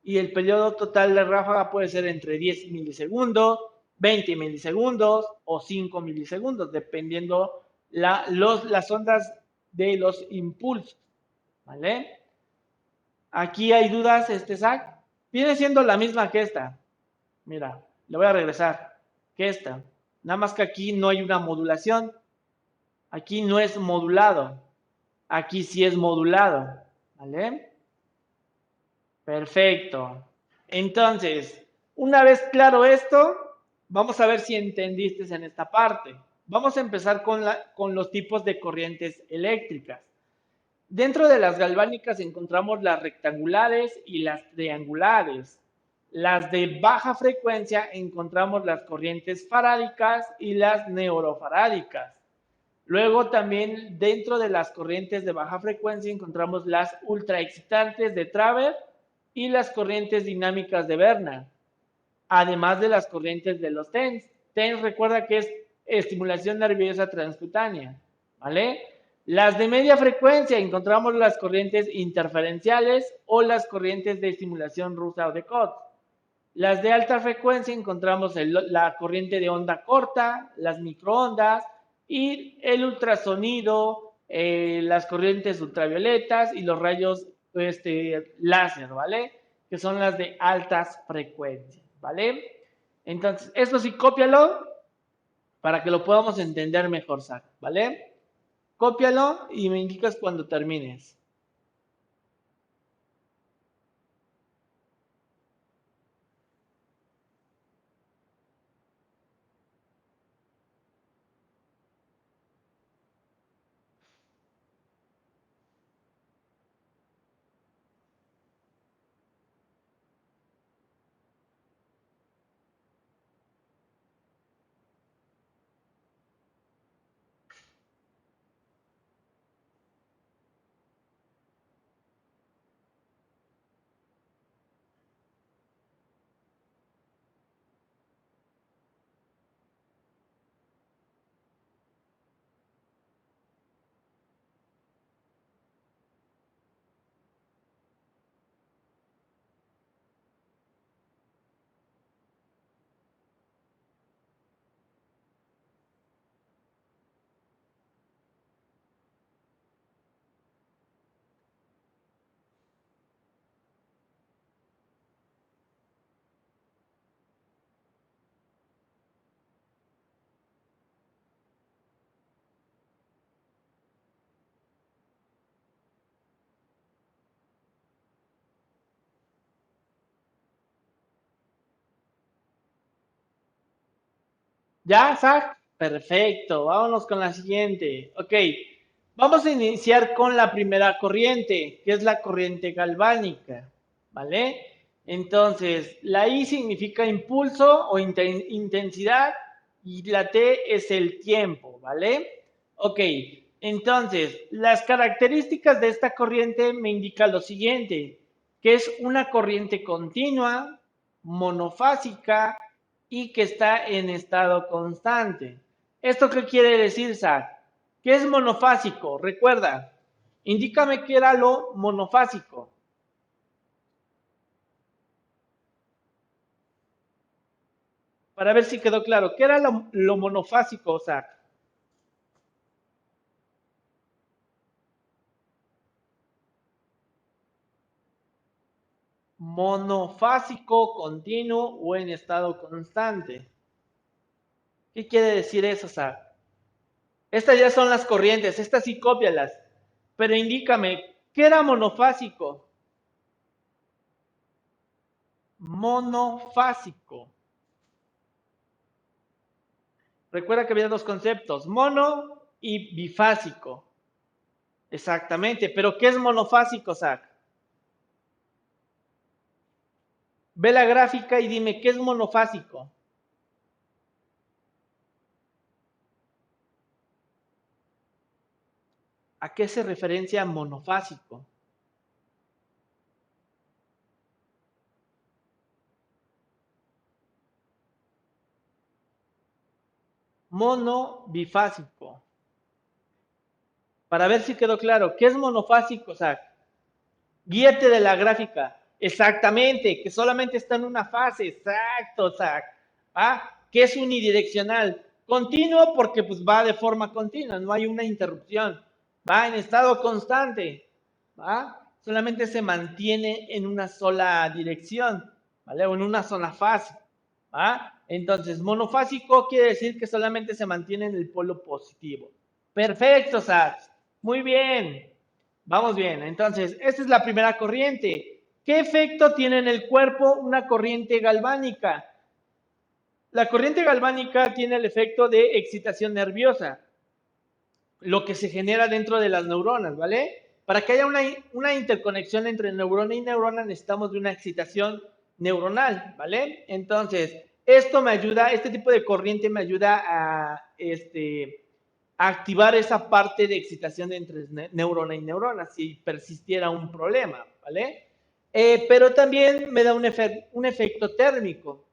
Y el periodo total de ráfaga puede ser entre 10 milisegundos, 20 milisegundos o 5 milisegundos, dependiendo las ondas de los impulsos, ¿vale? Aquí hay dudas, Zach. Viene siendo la misma que esta. Mira, le voy a regresar. Que esta. Nada más que aquí no hay una modulación. Aquí no es modulado. Aquí sí es modulado. ¿Vale? Perfecto. Entonces, una vez claro esto, vamos a ver si entendiste en esta parte. Vamos a empezar con los tipos de corrientes eléctricas. Dentro de las galvánicas encontramos las rectangulares y las triangulares. Las de baja frecuencia encontramos las corrientes farádicas y las neurofarádicas. Luego también dentro de las corrientes de baja frecuencia encontramos las ultraexcitantes de Travers y las corrientes dinámicas de Bernard, además de las corrientes de los TENS. TENS recuerda que es estimulación nerviosa transcutánea, ¿vale? Las de media frecuencia encontramos las corrientes interferenciales o las corrientes de estimulación rusa o de Koch. Las de alta frecuencia encontramos la corriente de onda corta, las microondas y el ultrasonido, las corrientes ultravioletas y los rayos láser, ¿vale? Que son las de altas frecuencias, ¿vale? Entonces, esto sí, cópialo para que lo podamos entender mejor, Zach, ¿vale? Cópialo y me indicas cuando termines. ¿Ya, Zach? Perfecto, vámonos con la siguiente. Ok, vamos a iniciar con la primera corriente, que es la corriente galvánica, ¿vale? Entonces, la I significa impulso o intensidad y la T es el tiempo, ¿vale? Ok, entonces, las características de esta corriente me indican lo siguiente, que es una corriente continua, monofásica, y que está en estado constante. ¿Esto qué quiere decir, Zach? ¿Qué es monofásico? Recuerda, indícame qué era lo monofásico. Para ver si quedó claro. ¿Qué era lo monofásico, Zach? Monofásico, continuo o en estado constante. ¿Qué quiere decir eso, Zach? Estas ya son las corrientes, estas sí cópialas. Pero indícame, ¿qué era monofásico? Monofásico. Recuerda que había dos conceptos, mono y bifásico. Exactamente, pero ¿qué es monofásico, Zach? Ve la gráfica y dime, ¿qué es monofásico? ¿A qué se referencia monofásico? monobifásico. Para ver si quedó claro, ¿qué es monofásico, Zach? Guíate de la gráfica. Exactamente, que solamente está en una fase. Exacto, Zach. ¿Ah? Que es unidireccional. Continuo porque pues va de forma continua, no hay una interrupción. Va en estado constante. ¿Va? Solamente se mantiene en una sola dirección, ¿vale? O en una sola fase. ¿Va? Entonces, monofásico quiere decir que solamente se mantiene en el polo positivo. Perfecto, Zach. Muy bien. Vamos bien, entonces, esta es la primera corriente. ¿Qué efecto tiene en el cuerpo una corriente galvánica? La corriente galvánica tiene el efecto de excitación nerviosa, lo que se genera dentro de las neuronas, ¿vale? Para que haya una interconexión entre neurona y neurona necesitamos de una excitación neuronal, ¿vale? Entonces, esto me ayuda, este tipo de corriente me ayuda a activar esa parte de excitación entre neurona y neurona si persistiera un problema, ¿vale? Pero también me da un efecto térmico.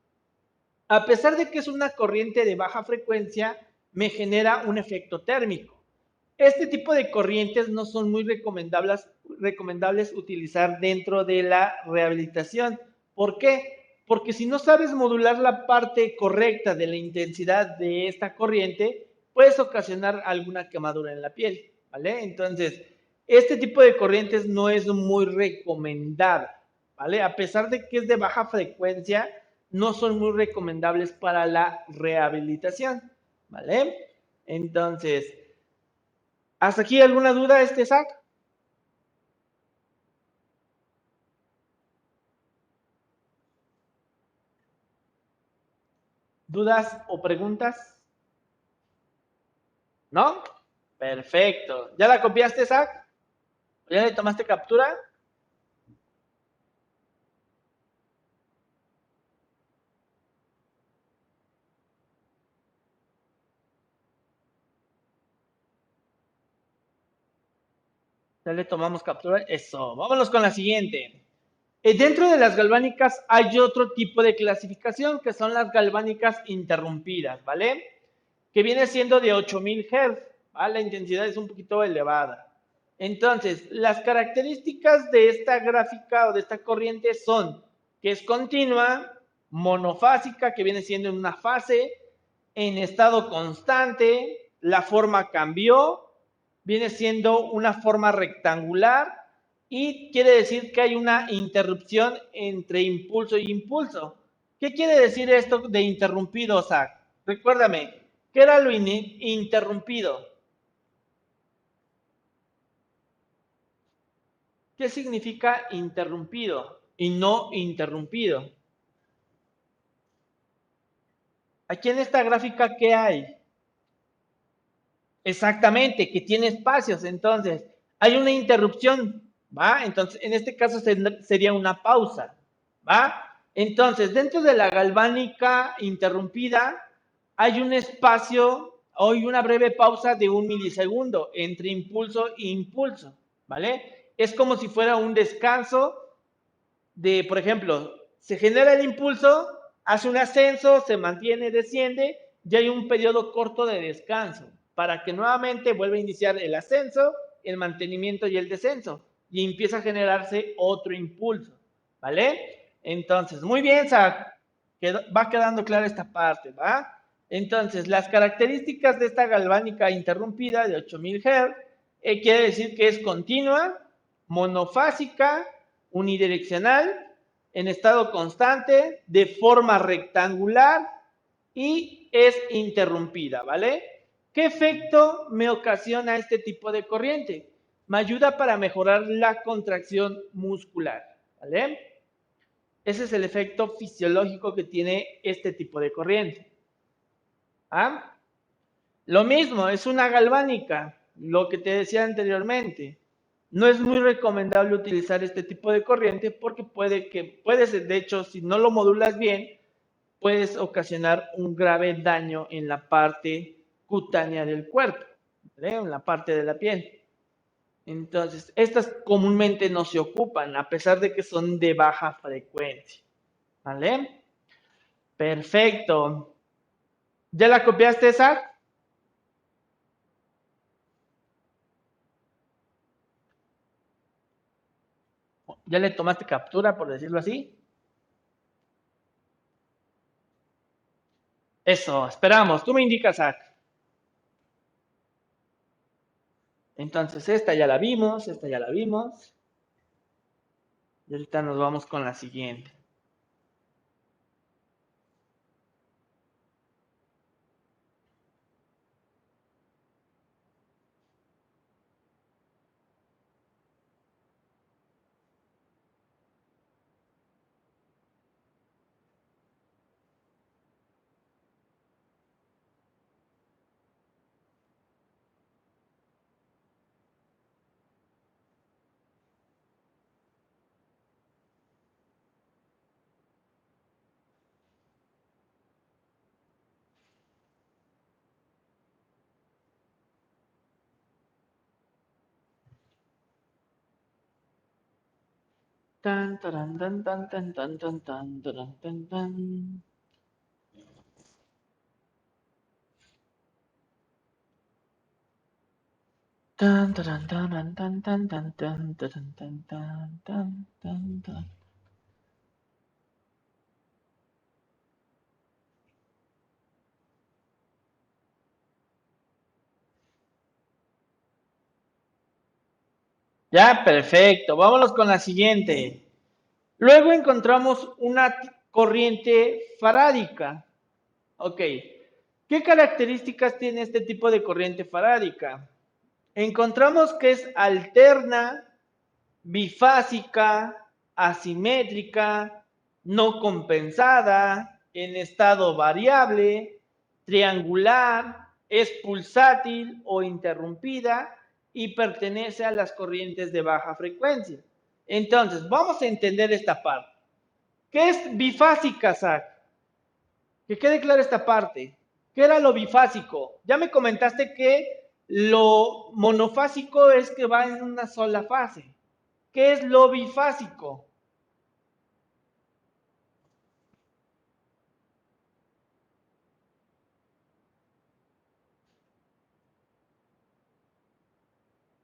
A pesar de que es una corriente de baja frecuencia, me genera un efecto térmico. Este tipo de corrientes no son muy recomendables utilizar dentro de la rehabilitación. ¿Por qué? Porque si no sabes modular la parte correcta de la intensidad de esta corriente, puedes ocasionar alguna quemadura en la piel, ¿vale? Entonces, este tipo de corrientes no es muy recomendable, ¿vale? A pesar de que es de baja frecuencia, no son muy recomendables para la rehabilitación, ¿vale? Entonces, ¿hasta aquí alguna duda, Zach? ¿Dudas o preguntas? ¿No? Perfecto. ¿Ya la copiaste, Zach? ¿Ya le tomaste captura? Ya le tomamos captura. Eso. Vámonos con la siguiente. Dentro de las galvánicas hay otro tipo de clasificación que son las galvánicas interrumpidas, ¿vale? Que viene siendo de 8000 Hz, ¿vale? La intensidad es un poquito elevada. Entonces, las características de esta gráfica o de esta corriente son que es continua, monofásica, que viene siendo en una fase, en estado constante, la forma cambió, viene siendo una forma rectangular y quiere decir que hay una interrupción entre impulso y impulso. ¿Qué quiere decir esto de interrumpido, Zach? Recuérdame, ¿qué era lo interrumpido? ¿Qué significa interrumpido y no interrumpido? Aquí en esta gráfica, ¿qué hay? Exactamente, que tiene espacios. Entonces, hay una interrupción, ¿va? Entonces, en este caso sería una pausa, ¿va? Entonces, dentro de la galvánica interrumpida, hay un espacio o hay una breve pausa de 1 milisegundo entre impulso e impulso, ¿vale? Es como si fuera un descanso de, por ejemplo, se genera el impulso, hace un ascenso, se mantiene, desciende, y hay un periodo corto de descanso para que nuevamente vuelva a iniciar el ascenso, el mantenimiento y el descenso, y empieza a generarse otro impulso, ¿vale? Entonces, muy bien, Zach, va quedando clara esta parte, ¿va? Entonces, las características de esta galvánica interrumpida de 8000 Hz quiere decir que es continua, monofásica, unidireccional, en estado constante, de forma rectangular y es interrumpida, ¿vale? ¿Qué efecto me ocasiona este tipo de corriente? Me ayuda para mejorar la contracción muscular, ¿vale? Ese es el efecto fisiológico que tiene este tipo de corriente. ¿Ah? Lo mismo, es una galvánica, lo que te decía anteriormente. No es muy recomendable utilizar este tipo de corriente porque puedes, de hecho, si no lo modulas bien, puedes ocasionar un grave daño en la parte cutánea del cuerpo, ¿vale? En la parte de la piel. Entonces, estas comúnmente no se ocupan, a pesar de que son de baja frecuencia, ¿vale? Perfecto. ¿Ya la copiaste, Zach? ¿Ya le tomaste captura, por decirlo así? Eso, esperamos. Tú me indicas, Zach. Entonces, esta ya la vimos, esta ya la vimos. Y ahorita nos vamos con la siguiente. Tan, taran, tan, tan, tan, tan, tan, tan, taran, tan, tan. Tan, taran, taran, tan, tan, tan, tan, taran, tan, tan, tan, tan, tan. Ya, perfecto. Vámonos con la siguiente. Luego encontramos una corriente farádica. Ok. ¿Qué características tiene este tipo de corriente farádica? Encontramos que es alterna, bifásica, asimétrica, no compensada, en estado variable, triangular, es pulsátil o interrumpida y pertenece a las corrientes de baja frecuencia. Entonces, vamos a entender esta parte. ¿Qué es bifásica, Zach? Que quede clara esta parte. ¿Qué era lo bifásico? Ya me comentaste que lo monofásico es que va en una sola fase. ¿Qué es lo bifásico?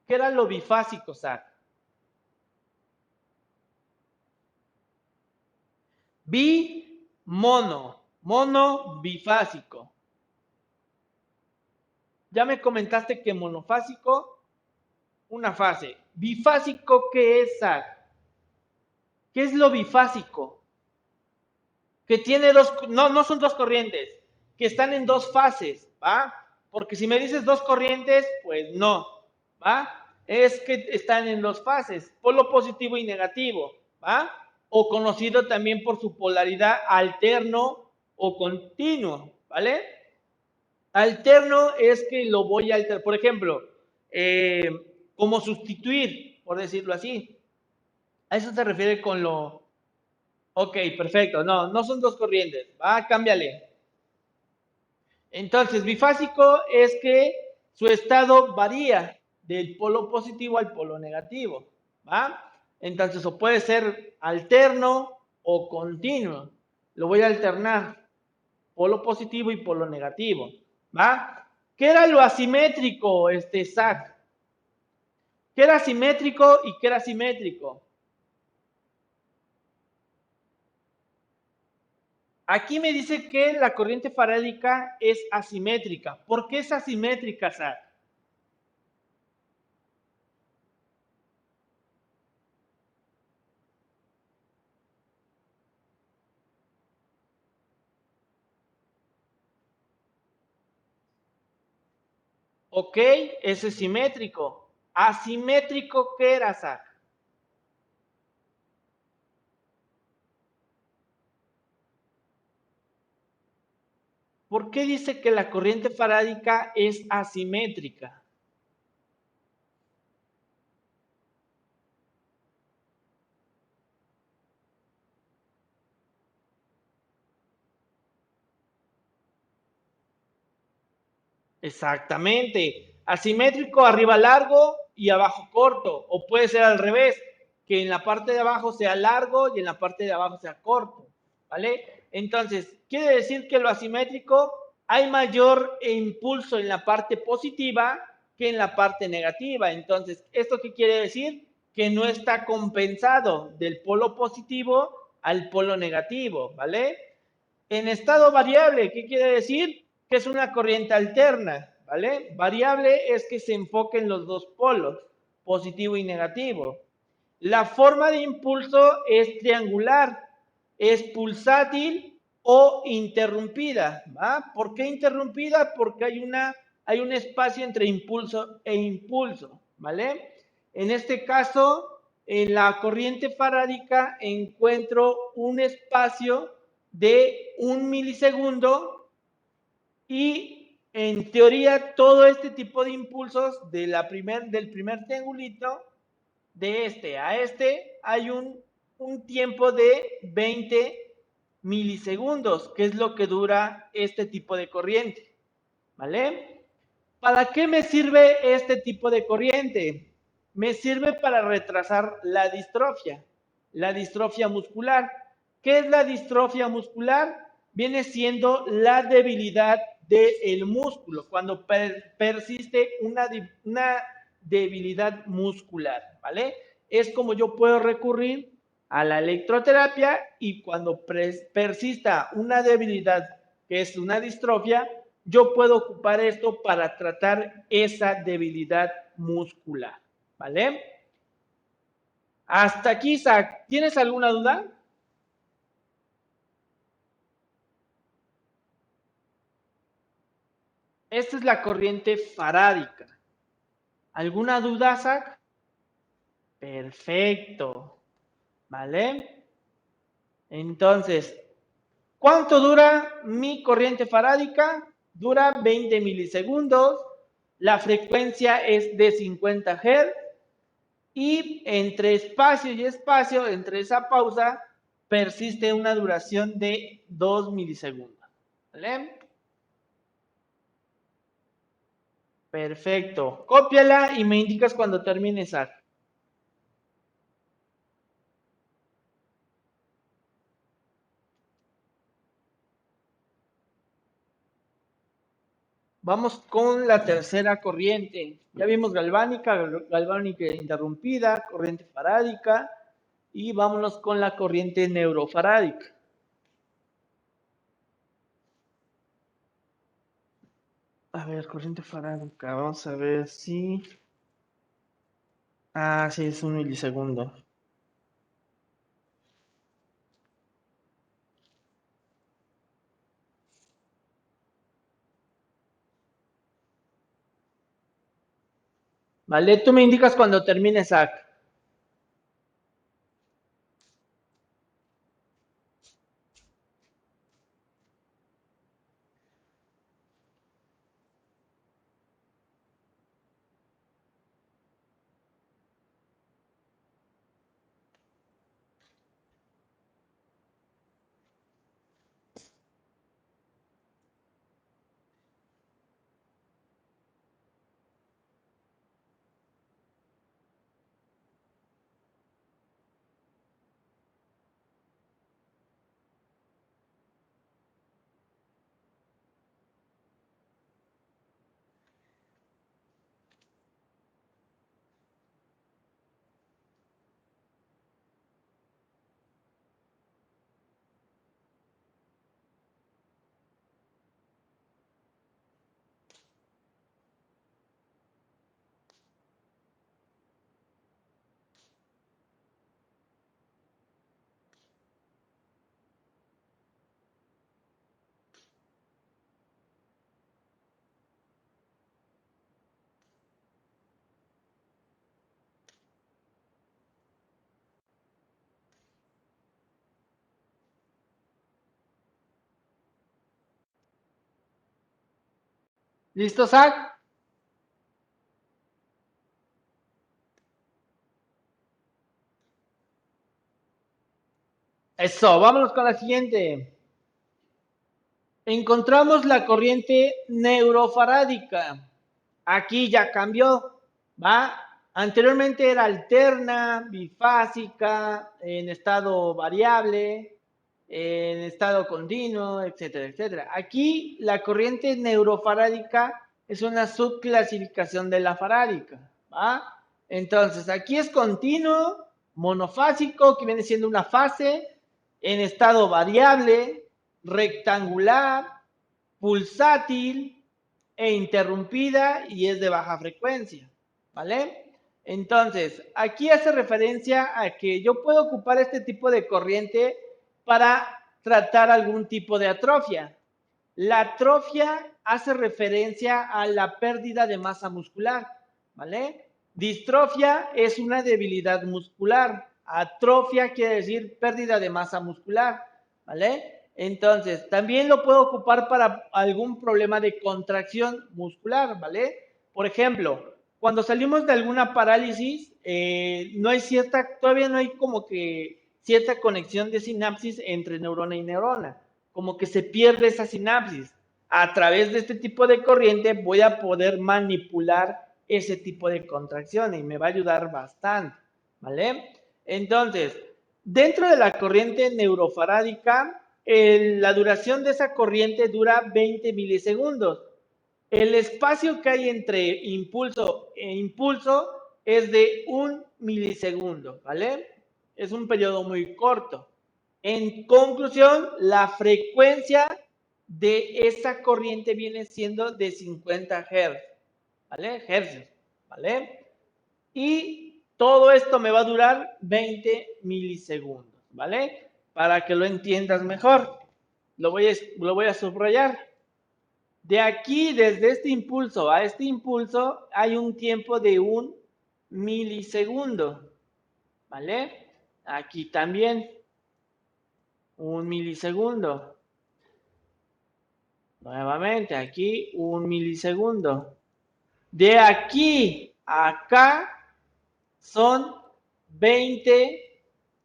¿Qué era lo bifásico, Zach? Mono, bifásico. Ya me comentaste que monofásico, una fase. Bifásico, ¿qué es, Zach? ¿Qué es lo bifásico? Que tiene dos, no son dos corrientes, que están en dos fases, ¿va? Porque si me dices dos corrientes, pues no, ¿va? Es que están en dos fases, polo positivo y negativo, ¿va? O conocido también por su polaridad alterno o continuo, ¿vale? Alterno es que lo voy a alterar, por ejemplo, eh, como sustituir, por decirlo así. A eso se refiere con lo... Ok, perfecto. No, no son dos corrientes. Va, cámbiale. Entonces, bifásico es que su estado varía del polo positivo al polo negativo. ¿Va? Entonces, o puede ser alterno o continuo. Lo voy a alternar. Polo positivo y polo negativo. ¿Va? ¿Qué era lo asimétrico, Zach? ¿Qué era simétrico y qué era simétrico? Aquí me dice que la corriente farádica es asimétrica. ¿Por qué es asimétrica, Zach? Ok, ese es simétrico. Asimétrico, ¿qué era, Zach? ¿Por qué dice que la corriente farádica es asimétrica? Exactamente. Asimétrico, arriba largo y abajo corto. O puede ser al revés, que en la parte de abajo sea largo y en la parte de abajo sea corto. ¿Vale? Entonces, quiere decir que lo asimétrico hay mayor impulso en la parte positiva que en la parte negativa. Entonces, ¿esto qué quiere decir? que no está compensado del polo positivo al polo negativo, ¿vale? En estado variable, ¿qué quiere decir? Que es una corriente alterna, ¿vale? Variable es que se enfoque en los dos polos, positivo y negativo. La forma de impulso es triangular, es pulsátil o interrumpida, ¿va? ¿Por qué interrumpida? Porque hay un espacio entre impulso e impulso, ¿vale? En este caso, en la corriente farádica encuentro un espacio de 1 milisegundo y en teoría todo este tipo de impulsos del primer triangulito, de este a este, hay un tiempo de 20 milisegundos, que es lo que dura este tipo de corriente, ¿vale? ¿Para qué me sirve este tipo de corriente? Me sirve para retrasar la distrofia muscular. ¿Qué es la distrofia muscular? Viene siendo la debilidad del músculo, cuando persiste una debilidad muscular, ¿vale? Es como yo puedo recurrir a la electroterapia y cuando persista una debilidad que es una distrofia, yo puedo ocupar esto para tratar esa debilidad muscular, ¿vale? Hasta aquí, Isaac. ¿Tienes alguna duda? Esta es la corriente farádica. ¿Alguna duda, Isaac? Perfecto, ¿vale? Entonces, ¿cuánto dura mi corriente farádica? Dura 20 milisegundos. La frecuencia es de 50 Hz. Y entre espacio y espacio, entre esa pausa, persiste una duración de 2 milisegundos. ¿Vale? Perfecto. Cópiala y me indicas cuando termine esa. Vamos con la tercera corriente. Ya vimos galvánica interrumpida, corriente farádica y vámonos con la corriente neurofarádica. A ver, corriente farádica, vamos a ver si... Ah, sí, es 1 milisegundo. Vale, tú me indicas cuando termine esa. ¿Listo, Zach? Eso, vámonos con la siguiente. Encontramos la corriente neurofarádica. Aquí ya cambió, ¿va? Anteriormente era alterna, bifásica, en estado variable, en estado continuo, etcétera, etcétera. Aquí la corriente neurofarádica es una subclasificación de la farádica, ¿va? Entonces, aquí es continuo, monofásico, que viene siendo una fase, en estado variable, rectangular, pulsátil e interrumpida y es de baja frecuencia, ¿vale? Entonces, aquí hace referencia a que yo puedo ocupar este tipo de corriente para tratar algún tipo de atrofia. La atrofia hace referencia a la pérdida de masa muscular, ¿vale? Distrofia es una debilidad muscular. Atrofia quiere decir pérdida de masa muscular, ¿vale? Entonces, también lo puedo ocupar para algún problema de contracción muscular, ¿vale? Por ejemplo, cuando salimos de alguna parálisis, no hay todavía no hay como que cierta conexión de sinapsis entre neurona y neurona, como que se pierde esa sinapsis. A través de este tipo de corriente voy a poder manipular ese tipo de contracciones y me va a ayudar bastante, ¿vale? Entonces, dentro de la corriente neurofarádica, la duración de esa corriente dura 20 milisegundos. El espacio que hay entre impulso e impulso es de 1 milisegundo, ¿vale? Es un periodo muy corto. En conclusión, la frecuencia de esa corriente viene siendo de 50 Hz, ¿vale? Hercios, ¿vale? Y todo esto me va a durar 20 milisegundos, ¿vale? Para que lo entiendas mejor. Lo voy a subrayar. De aquí, desde este impulso a este impulso, hay un tiempo de 1 milisegundo, ¿vale? Aquí también, 1 milisegundo. Nuevamente, aquí, 1 milisegundo. De aquí a acá son 20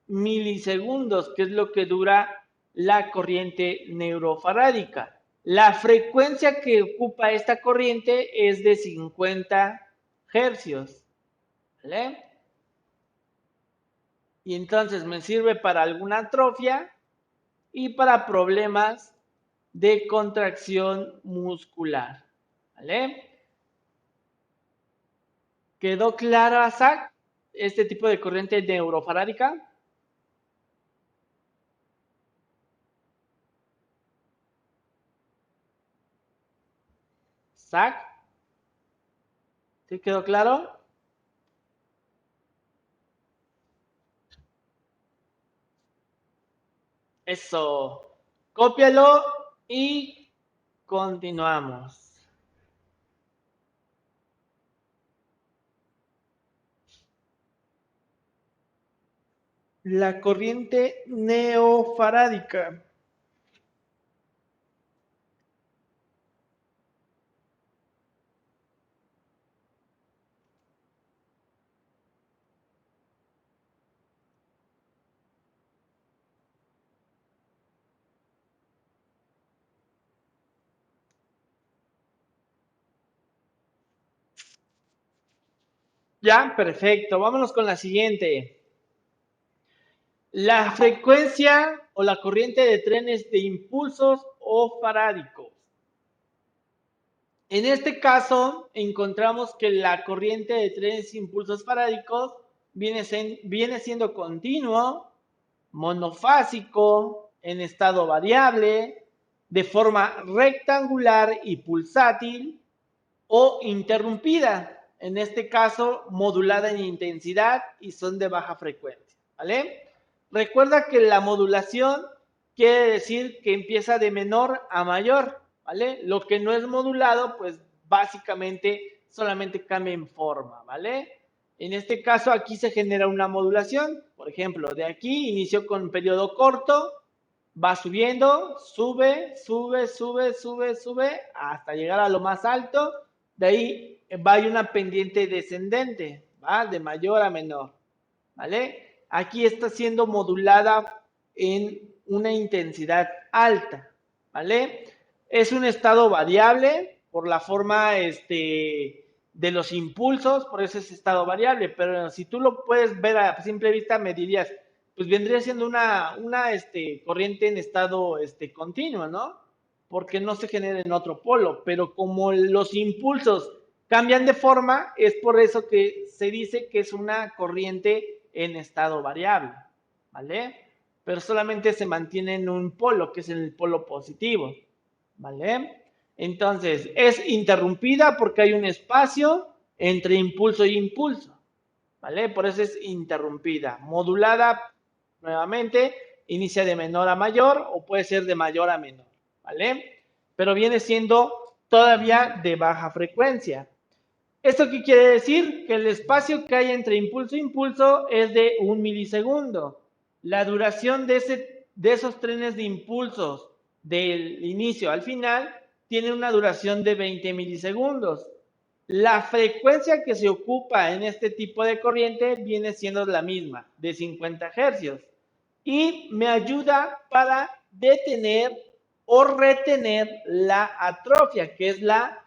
milisegundos, que es lo que dura la corriente neurofarádica. La frecuencia que ocupa esta corriente es de 50 hercios, ¿vale? Y entonces me sirve para alguna atrofia y para problemas de contracción muscular, ¿vale? ¿Quedó clara, Zach, este tipo de corriente neurofarádica? ¿Zach? ¿Sí quedó claro? Eso. Cópialo y continuamos. La corriente neofarádica. Ya, perfecto. Vámonos con la siguiente. La frecuencia o la corriente de trenes de impulsos o farádicos. En este caso, encontramos que la corriente de trenes e impulsos farádicos viene siendo continuo, monofásico, en estado variable, de forma rectangular y pulsátil o interrumpida, en este caso modulada en intensidad y son de baja frecuencia, ¿vale? Recuerda que la modulación quiere decir que empieza de menor a mayor, ¿vale? Lo que no es modulado, pues básicamente solamente cambia en forma, ¿vale? En este caso aquí se genera una modulación, por ejemplo, de aquí inició con un periodo corto, va subiendo, sube, sube, sube, sube, sube, hasta llegar a lo más alto, de ahí va a ir una pendiente descendente, ¿va? De mayor a menor, ¿vale? Aquí está siendo modulada en una intensidad alta, ¿vale? Es un estado variable por la forma de los impulsos, por eso es estado variable, pero si tú lo puedes ver a simple vista, me dirías, pues vendría siendo una corriente en estado continuo, ¿no? Porque no se genera en otro polo, pero como los impulsos cambian de forma, es por eso que se dice que es una corriente en estado variable, ¿vale? Pero solamente se mantiene en un polo, que es el polo positivo, ¿vale? Entonces, es interrumpida porque hay un espacio entre impulso y impulso, ¿vale? Por eso es interrumpida. Modulada, nuevamente, inicia de menor a mayor o puede ser de mayor a menor, ¿vale? Pero viene siendo todavía de baja frecuencia. ¿Esto qué quiere decir? Que el espacio que hay entre impulso e impulso es de 1 milisegundo. La duración de esos trenes de impulsos del inicio al final tiene una duración de 20 milisegundos. La frecuencia que se ocupa en este tipo de corriente viene siendo la misma, de 50 hercios. Y me ayuda para detener o retener la atrofia, que es la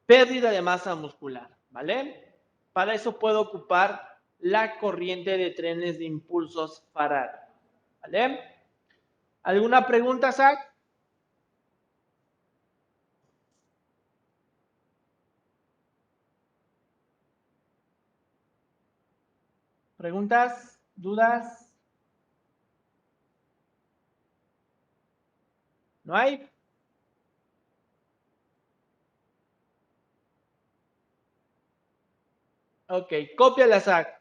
pérdida de masa muscular, ¿vale? Para eso puedo ocupar la corriente de trenes de impulsos Faraday, ¿vale? ¿Alguna pregunta, Zach? ¿Preguntas? ¿Dudas? ¿No hay? Ok, copia la Zach.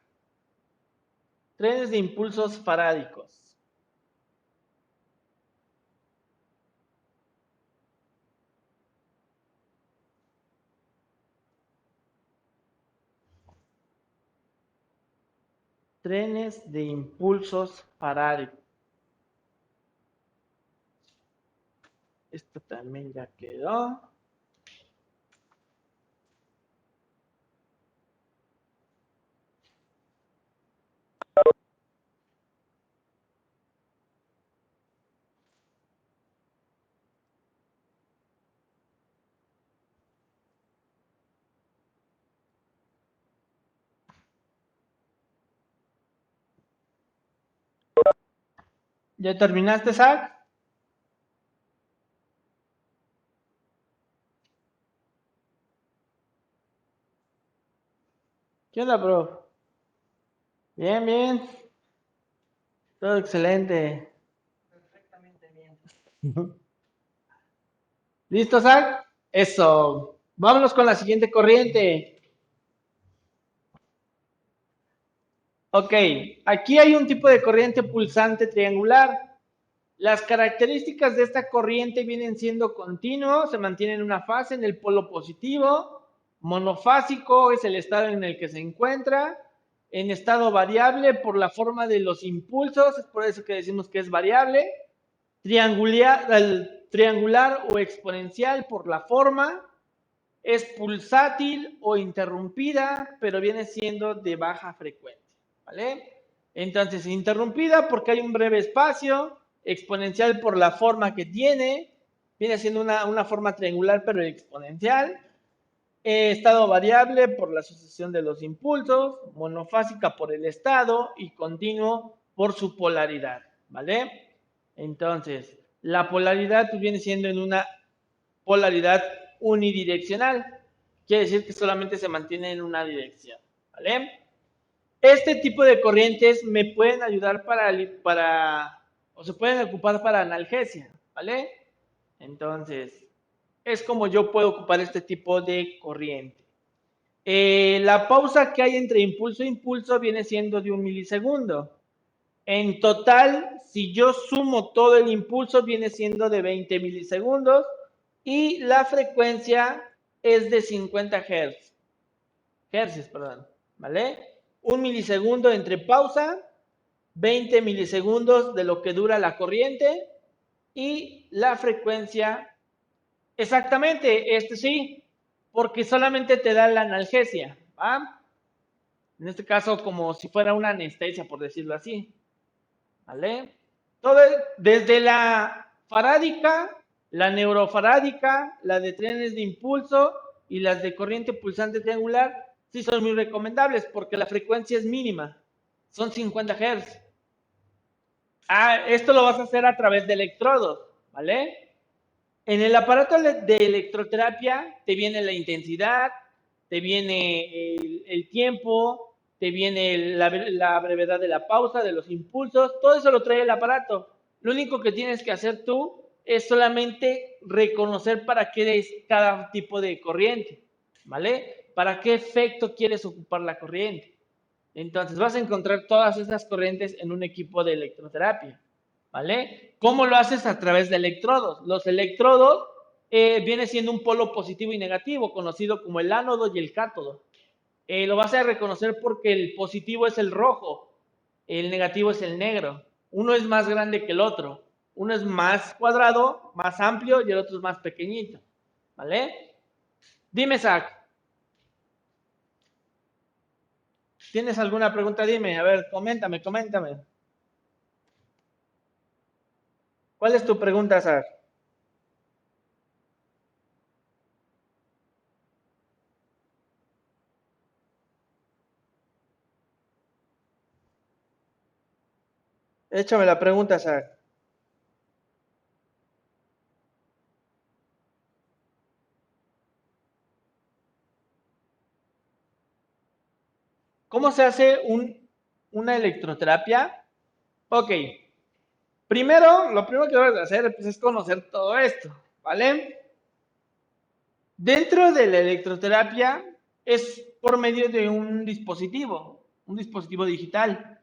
Trenes de impulsos farádicos. Trenes de impulsos farádicos. Esto también ya quedó. ¿Ya terminaste, Zach? ¿Qué onda, bro? Bien, bien. Todo excelente. Perfectamente bien. ¿Listo, Zach? Eso. Vámonos con la siguiente corriente. Ok, aquí hay un tipo de corriente pulsante triangular. Las características de esta corriente vienen siendo continuo, se mantiene en una fase en el polo positivo, monofásico es el estado en el que se encuentra, en estado variable por la forma de los impulsos, es por eso que decimos que es variable, triangular o exponencial por la forma, es pulsátil o interrumpida, pero viene siendo de baja frecuencia, ¿vale? Entonces, interrumpida porque hay un breve espacio, exponencial por la forma que tiene, viene siendo una forma triangular pero exponencial, estado variable por la sucesión de los impulsos, monofásica por el estado y continuo por su polaridad, ¿vale? Entonces, la polaridad pues, viene siendo en una polaridad unidireccional. Quiere decir que solamente se mantiene en una dirección, ¿vale? Este tipo de corrientes me pueden ayudar o se pueden ocupar para analgesia, ¿vale? Entonces, es como yo puedo ocupar este tipo de corriente. La pausa que hay entre impulso e impulso viene siendo de 1 milisegundo. En total, si yo sumo todo el impulso, viene siendo de 20 milisegundos y la frecuencia es de 50 Hz. Hercios, perdón, ¿vale? 1 milisegundo entre pausa, 20 milisegundos de lo que dura la corriente y la frecuencia, exactamente, sí, porque solamente te da la analgesia, ¿va? En este caso, como si fuera una anestesia, por decirlo así, ¿vale? Todo, desde la farádica, la neurofarádica, la de trenes de impulso y las de corriente pulsante triangular, sí son muy recomendables porque la frecuencia es mínima, son 50 Hz. Esto lo vas a hacer a través de electrodos, ¿vale? En el aparato de electroterapia te viene la intensidad, te viene el tiempo, te viene la brevedad de la pausa, de los impulsos, todo eso lo trae el aparato. Lo único que tienes que hacer tú es solamente reconocer para qué es cada tipo de corriente, ¿vale? ¿Para qué efecto quieres ocupar la corriente? Entonces vas a encontrar todas esas corrientes en un equipo de electroterapia, ¿vale? ¿Cómo lo haces? A través de electrodos. Los electrodos viene siendo un polo positivo y negativo, conocido como el ánodo y el cátodo. Lo vas a reconocer porque el positivo es el rojo, el negativo es el negro. Uno es más grande que el otro. Uno es más cuadrado, más amplio y el otro es más pequeñito, ¿vale? Dime, Zach, ¿tienes alguna pregunta? Dime, a ver, coméntame. ¿Cuál es tu pregunta, Zach? Échame la pregunta, Zach. ¿Cómo se hace una electroterapia? Ok, primero, lo primero que debes de hacer pues, es conocer todo esto, ¿vale? Dentro de la electroterapia es por medio de un dispositivo digital.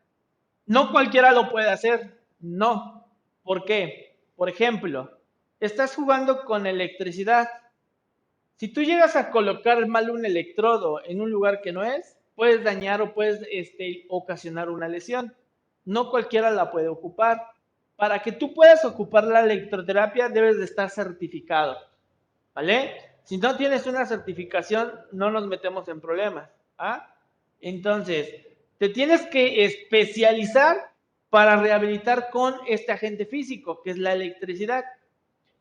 No cualquiera lo puede hacer, no. ¿Por qué? Por ejemplo, estás jugando con electricidad. Si tú llegas a colocar mal un electrodo en un lugar que no es, puedes dañar o puedes ocasionar una lesión. No cualquiera la puede ocupar. Para que tú puedas ocupar la electroterapia debes de estar certificado, ¿vale? Si no tienes una certificación, no nos metemos en problemas, ¿ah? Entonces, te tienes que especializar para rehabilitar con este agente físico, que es la electricidad.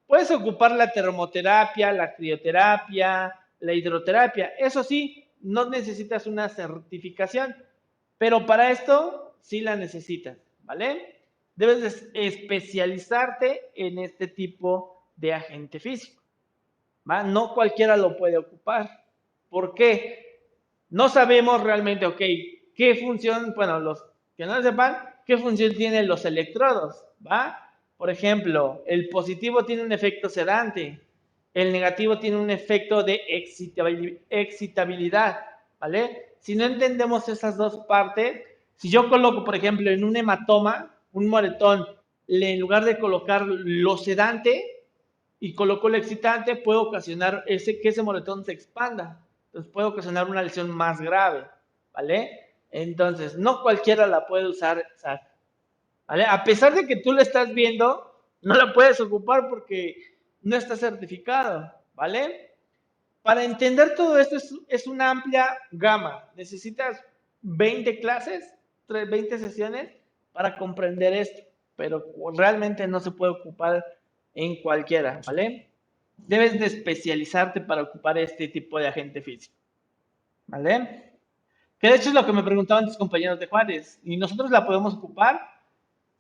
Puedes ocupar la termoterapia, la crioterapia, la hidroterapia. Eso sí, no necesitas una certificación, pero para esto sí la necesitas, ¿vale? Debes de especializarte en este tipo de agente físico, ¿va? No cualquiera lo puede ocupar. ¿Por qué? No sabemos realmente, ok, qué función, bueno, los que no sepan, qué función tienen los electrodos, ¿va? Por ejemplo, el positivo tiene un efecto sedante, el negativo tiene un efecto de excitabilidad, ¿vale? Si no entendemos esas dos partes, si yo coloco, por ejemplo, en un hematoma, un moretón, en lugar de colocar lo sedante y coloco el excitante, puede ocasionar que ese moretón se expanda. Entonces puede ocasionar una lesión más grave, ¿vale? Entonces, no cualquiera la puede usar, ¿vale? A pesar de que tú la estás viendo, no la puedes ocupar porque no está certificado, ¿vale? Para entender todo esto es una amplia gama. Necesitas 20 clases, 20 sesiones para comprender esto, pero realmente no se puede ocupar en cualquiera, ¿vale? Debes de especializarte para ocupar este tipo de agente físico, ¿vale? Que de hecho es lo que me preguntaban tus compañeros de Juárez. ¿Y nosotros la podemos ocupar?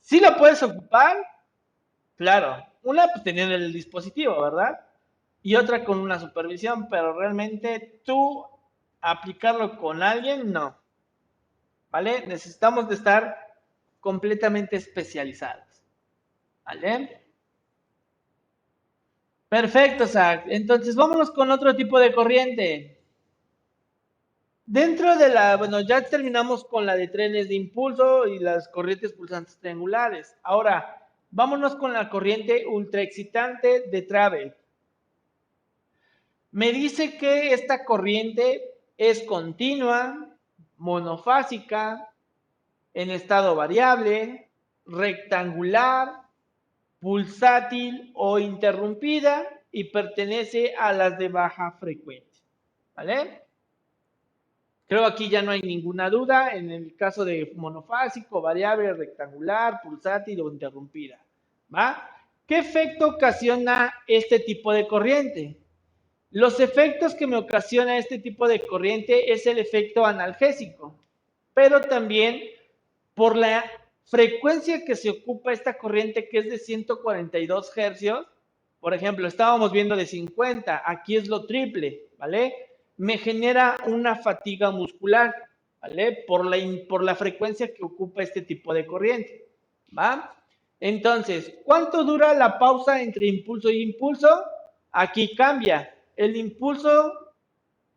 Sí la puedes ocupar, claro. Una pues teniendo el dispositivo, ¿verdad? Y otra con una supervisión, pero realmente tú aplicarlo con alguien, no, ¿vale? Necesitamos de estar completamente especializados, ¿vale? Perfecto, Zach. Entonces vámonos con otro tipo de corriente. Dentro de bueno, ya terminamos con la de trenes de impulso y las corrientes pulsantes triangulares. Ahora, vámonos con la corriente ultraexcitante de Travel. Me dice que esta corriente es continua, monofásica, en estado variable, rectangular, pulsátil o interrumpida y pertenece a las de baja frecuencia, ¿vale? Creo aquí ya no hay ninguna duda en el caso de monofásico, variable, rectangular, pulsátil o interrumpida, ¿va? ¿Qué efecto ocasiona este tipo de corriente? Los efectos que me ocasiona este tipo de corriente es el efecto analgésico, pero también por la frecuencia que se ocupa esta corriente, que es de 142 hercios. Por ejemplo, estábamos viendo de 50, aquí es lo triple, ¿vale? me genera una fatiga muscular, ¿vale? Por la frecuencia que ocupa este tipo de corriente, ¿va? Entonces, ¿cuánto dura la pausa entre impulso y impulso? Aquí cambia. El impulso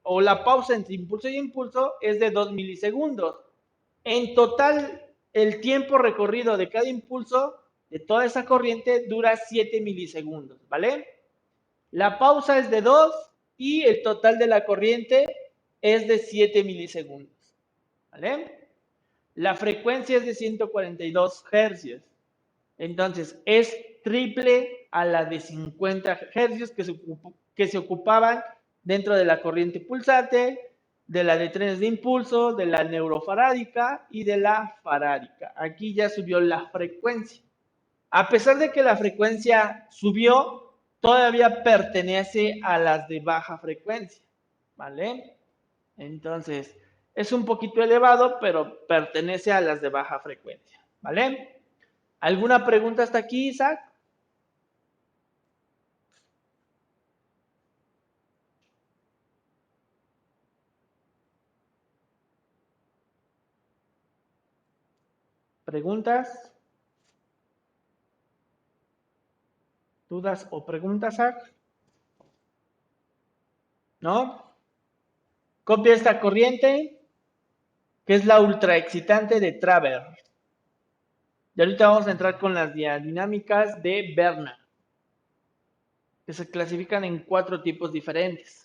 o la pausa entre impulso y impulso es de 2 milisegundos. En total, el tiempo recorrido de cada impulso de toda esa corriente dura 7 milisegundos, ¿vale? La pausa es de 2 y el total de la corriente es de 7 milisegundos, ¿vale? La frecuencia es de 142 hercios. Entonces, es triple a la de 50 hercios que se ocupaban dentro de la corriente pulsante, de la de trenes de impulso, de la neurofarádica y de la farádica. Aquí ya subió la frecuencia. A pesar de que la frecuencia subió, todavía pertenece a las de baja frecuencia, ¿vale? Entonces, es un poquito elevado, pero pertenece a las de baja frecuencia, ¿vale? ¿Alguna pregunta hasta aquí, Isaac? ¿Preguntas? ¿Dudas o preguntas, Isaac? ¿No? Copia esta corriente, que es la ultraexcitante de Travers. Y ahorita vamos a entrar con las dinámicas de Bernoulli, que se clasifican en 4 tipos diferentes.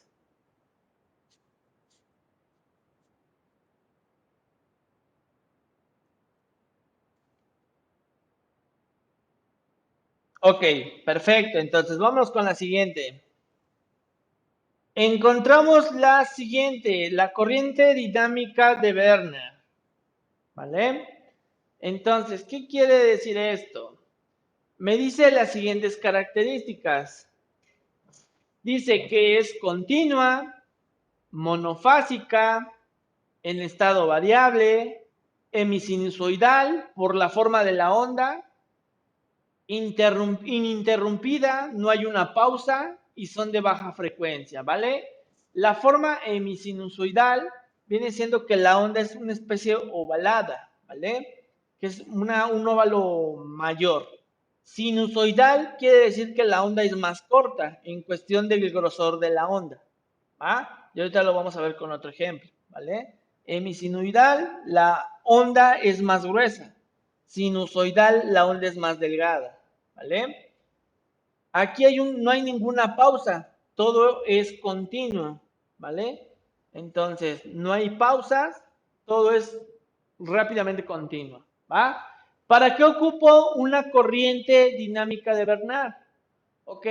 Ok, perfecto. Entonces, vamos con la siguiente. Encontramos la siguiente, la corriente dinámica de Werner, ¿vale? Entonces, ¿qué quiere decir esto? Me dice las siguientes características. Dice que es continua, monofásica, en estado variable, hemisinusoidal por la forma de la onda, ininterrumpida, no hay una pausa y son de baja frecuencia, ¿vale? La forma hemisinusoidal viene siendo que la onda es una especie ovalada, ¿vale? Que es un óvalo mayor. Sinusoidal quiere decir que la onda es más corta en cuestión del grosor de la onda, ¿va? Y ahorita lo vamos a ver con otro ejemplo, ¿vale? Hemisinusoidal, la onda es más gruesa. Sinusoidal, la onda es más delgada, ¿vale? Aquí no hay ninguna pausa, todo es continuo, ¿vale? Entonces, no hay pausas, todo es rápidamente continuo, ¿va? ¿Para qué ocupo una corriente dinámica de Bernard? Ok,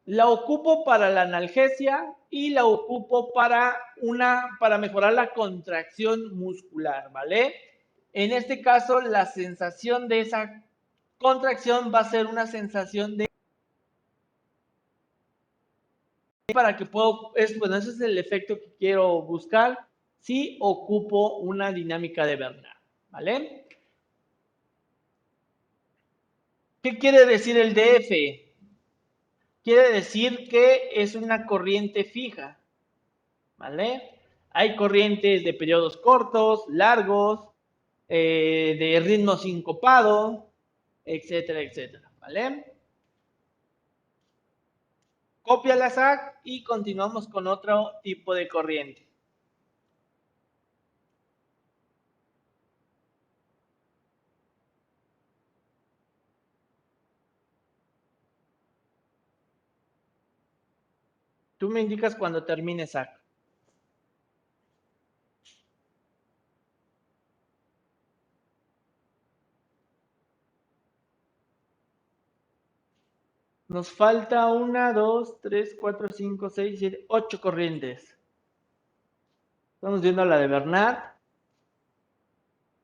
la ocupo para la analgesia y la ocupo para mejorar la contracción muscular, ¿vale? En este caso, la sensación de esa contracción va a ser una sensación de para que puedo, bueno, ese es el efecto que quiero buscar si ocupo una dinámica de Bernard, ¿vale? ¿Qué quiere decir el DF? Quiere decir que es una corriente fija, ¿vale? Hay corrientes de periodos cortos, largos, de ritmo sincopado, etcétera, etcétera, ¿vale? Copia la SAC y continuamos con otro tipo de corriente. Tú me indicas cuando termine SAC. Nos falta 1, 2, 3, 4, 5, 6, 7, 8 corrientes. Estamos viendo la de Bernard.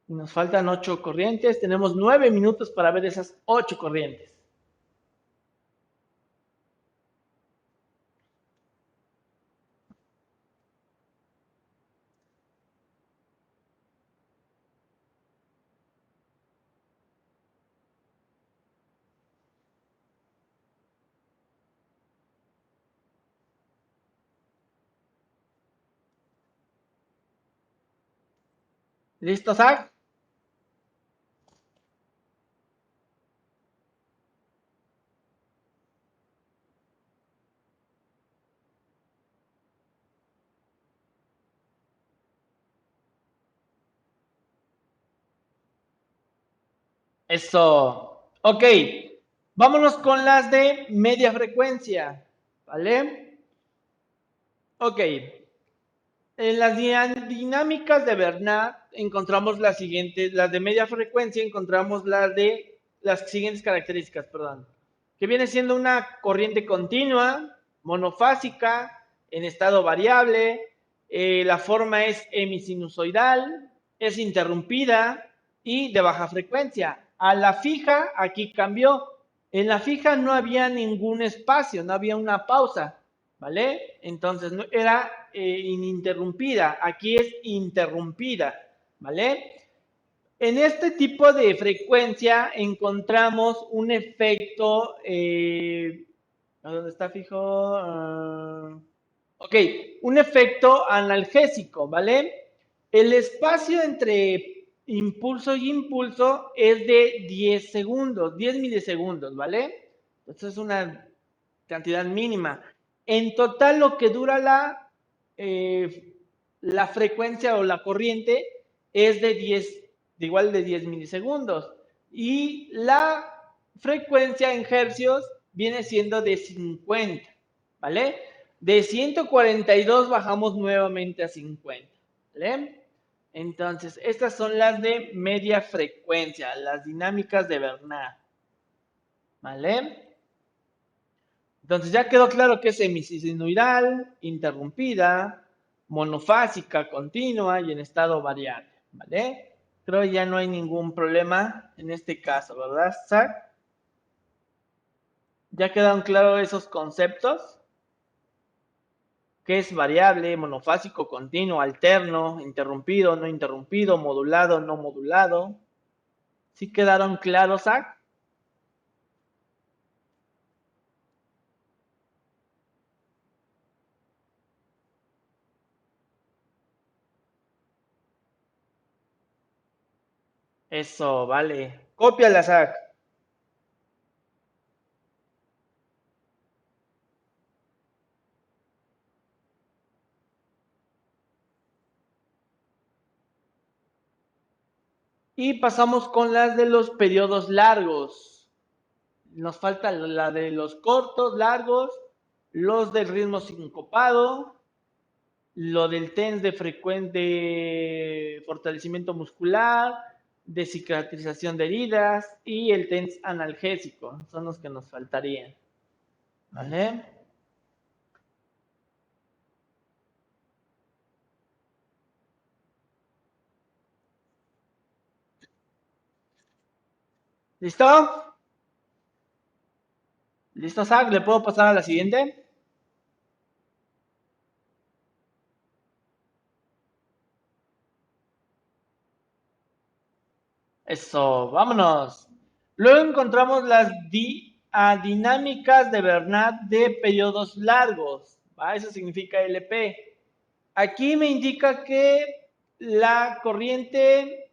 Y nos faltan 8 corrientes. Tenemos 9 minutos para ver esas 8 corrientes. ¿Listo, Zach? Eso. Ok. Vámonos con las de media frecuencia. ¿Vale? Ok. En las dinámicas de Bernard encontramos las siguientes, las de media frecuencia encontramos las siguientes características, perdón, que viene siendo una corriente continua, monofásica, en estado variable, la forma es hemisinusoidal, es interrumpida y de baja frecuencia. A la fija, aquí cambió. En la fija no había ningún espacio, no había una pausa. ¿Vale? Entonces no, era ininterrumpida, aquí es interrumpida, ¿vale? En este tipo de frecuencia encontramos un efecto, ¿dónde está fijo? Ok, un efecto analgésico, ¿vale? El espacio entre impulso y impulso es de 10 segundos, 10 milisegundos, ¿vale? Entonces es una cantidad mínima. En total, lo que dura la frecuencia o la corriente es de igual de 10 milisegundos. Y la frecuencia en hercios viene siendo de 50, ¿vale? De 142 bajamos nuevamente a 50, ¿vale? Entonces, estas son las de media frecuencia, las dinámicas de Bernard, ¿vale? Entonces ya quedó claro que es semisinusoidal, interrumpida, monofásica, continua y en estado variable, ¿vale? Creo que ya no hay ningún problema en este caso, ¿verdad, Zach? ¿Ya quedaron claros esos conceptos? ¿Qué es variable, monofásico, continuo, alterno, interrumpido, no interrumpido, modulado, no modulado? ¿Sí quedaron claros, Zach? Eso, vale. Cópiala, Zach. Y pasamos con las de los periodos largos. Nos falta la de los cortos, largos, los del ritmo sincopado, lo del TENS de frecuente fortalecimiento muscular, de cicatrización de heridas y el TENS analgésico. Son los que nos faltarían. ¿Vale? ¿Listo? ¿Listo, Zach? ¿Le puedo pasar a la siguiente? Eso, vámonos. Luego encontramos las dinámicas de Bernard de periodos largos. ¿Va? Eso significa LP. Aquí me indica que la corriente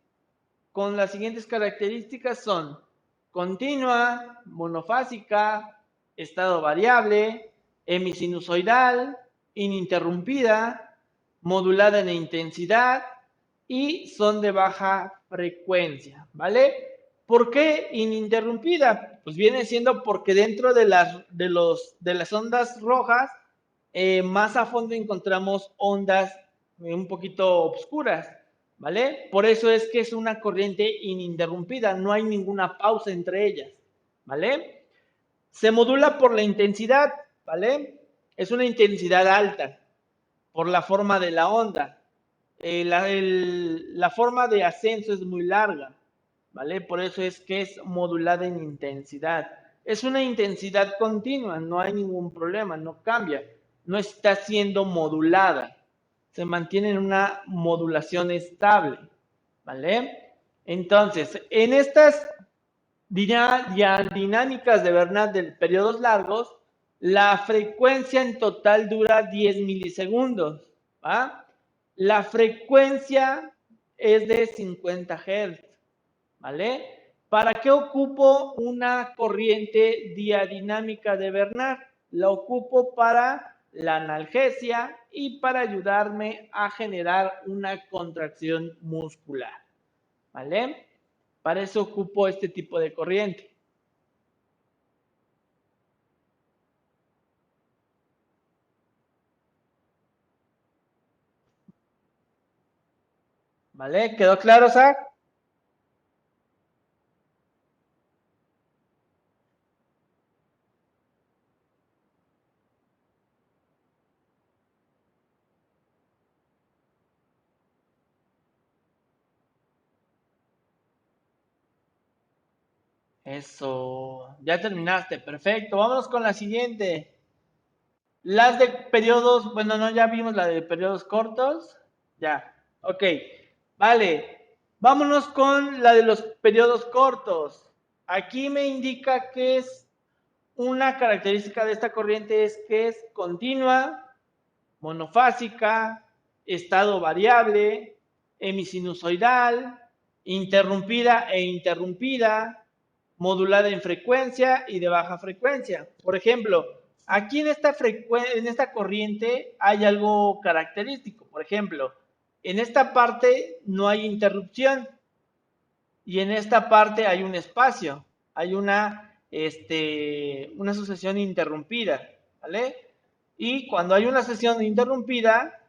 con las siguientes características son continua, monofásica, estado variable, hemisinusoidal, ininterrumpida, modulada en intensidad y son de baja frecuencia, ¿vale? ¿Por qué ininterrumpida? Pues viene siendo porque dentro de las ondas rojas, más a fondo encontramos ondas un poquito oscuras, ¿vale? Por eso es que es una corriente ininterrumpida, no hay ninguna pausa entre ellas, ¿vale? Se modula por la intensidad, ¿vale? Es una intensidad alta por la forma de la onda. La forma de ascenso es muy larga, ¿vale? Por eso es que es modulada en intensidad. Es una intensidad continua, no hay ningún problema, no cambia, no está siendo modulada, se mantiene en una modulación estable, ¿vale? Entonces, en estas dinámicas de Bernard de periodos largos, la frecuencia en total dura 10 milisegundos, ¿va? La frecuencia es de 50 Hz, ¿vale? ¿Para qué ocupo una corriente diadinámica de Bernard? La ocupo para la analgesia y para ayudarme a generar una contracción muscular, ¿vale? Para eso ocupo este tipo de corriente. ¿Vale? ¿Quedó claro, Zach? Eso, ya terminaste, perfecto. Vámonos con la siguiente. Las de periodos, bueno, no, ya vimos la de periodos cortos. Ya, ok. Vale, vámonos con la de los periodos cortos. Aquí me indica que es una característica de esta corriente es que es continua, monofásica, estado variable, hemisinusoidal, interrumpida e interrumpida, modulada en frecuencia y de baja frecuencia. Por ejemplo, aquí en esta corriente hay algo característico. Por ejemplo, en esta parte no hay interrupción y en esta parte hay un espacio, hay una sucesión interrumpida, ¿vale? Y cuando hay una sesión interrumpida,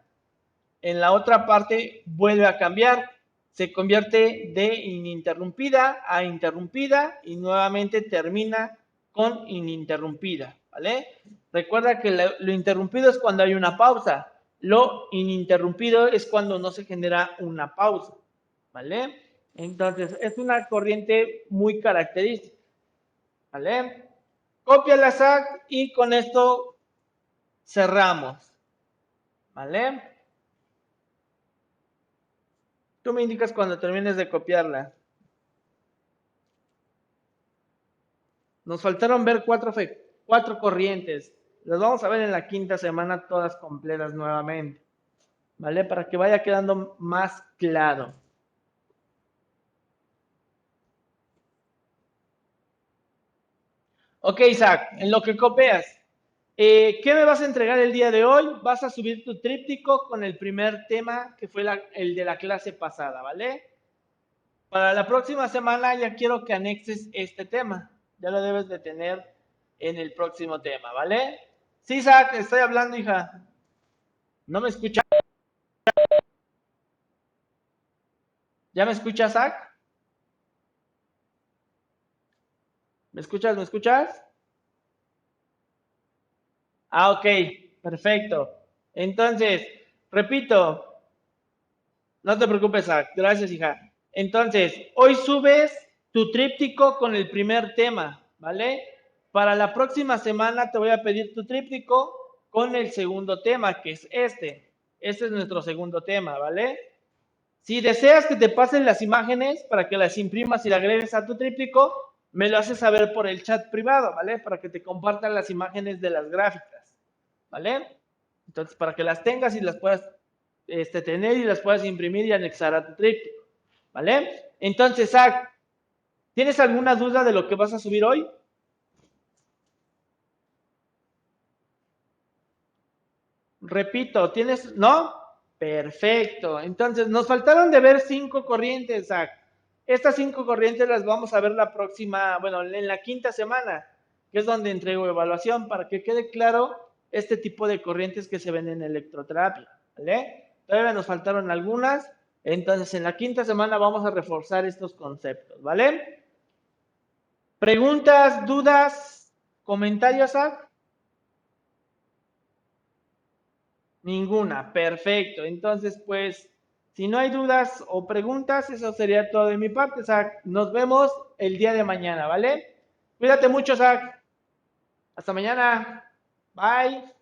en la otra parte vuelve a cambiar, se convierte de ininterrumpida a interrumpida y nuevamente termina con ininterrumpida, ¿vale? Recuerda que lo interrumpido es cuando hay una pausa, lo ininterrumpido es cuando no se genera una pausa, ¿vale? Entonces, es una corriente muy característica, ¿vale? Copia la SAC y con esto cerramos, ¿vale? Tú me indicas cuando termines de copiarla. Nos faltaron ver cuatro corrientes. Las vamos a ver en la quinta semana todas completas nuevamente, ¿vale? Para que vaya quedando más claro. Ok, Isaac, en lo que copias, ¿qué me vas a entregar el día de hoy? Vas a subir tu tríptico con el primer tema que fue el de la clase pasada, ¿vale? Para la próxima semana ya quiero que anexes este tema. Ya lo debes de tener en el próximo tema, ¿vale? Sí, Isaac, estoy hablando, hija. ¿No me escuchas? ¿Ya me escuchas, Isaac? ¿Me escuchas? ¿Me escuchas? Ah, ok, perfecto. Entonces, repito, no te preocupes, Isaac. Gracias, hija. Entonces, hoy subes tu tríptico con el primer tema, ¿vale? Para la próxima semana te voy a pedir tu tríptico con el segundo tema, que es este. Este es nuestro segundo tema, ¿vale? Si deseas que te pasen las imágenes para que las imprimas y las agregues a tu tríptico, me lo haces saber por el chat privado, ¿vale? Para que te compartan las imágenes de las gráficas, ¿vale? Entonces, para que las tengas y las puedas tener y las puedas imprimir y anexar a tu tríptico, ¿vale? Entonces, Zach, ¿tienes alguna duda de lo que vas a subir hoy? Repito, ¿tienes? ¿No? Perfecto. Entonces, nos faltaron de ver 5 corrientes, Zach. Estas 5 corrientes las vamos a ver la próxima, bueno, en la quinta semana, que es donde entrego evaluación, para que quede claro este tipo de corrientes que se ven en electroterapia, ¿vale? Todavía nos faltaron algunas, entonces en la quinta semana vamos a reforzar estos conceptos, ¿vale? ¿Preguntas, dudas, comentarios, Zach? Ninguna, perfecto. Entonces, pues, si no hay dudas o preguntas, eso sería todo de mi parte, Zach. Nos vemos el día de mañana, ¿vale? Cuídate mucho, Zach. Hasta mañana. Bye.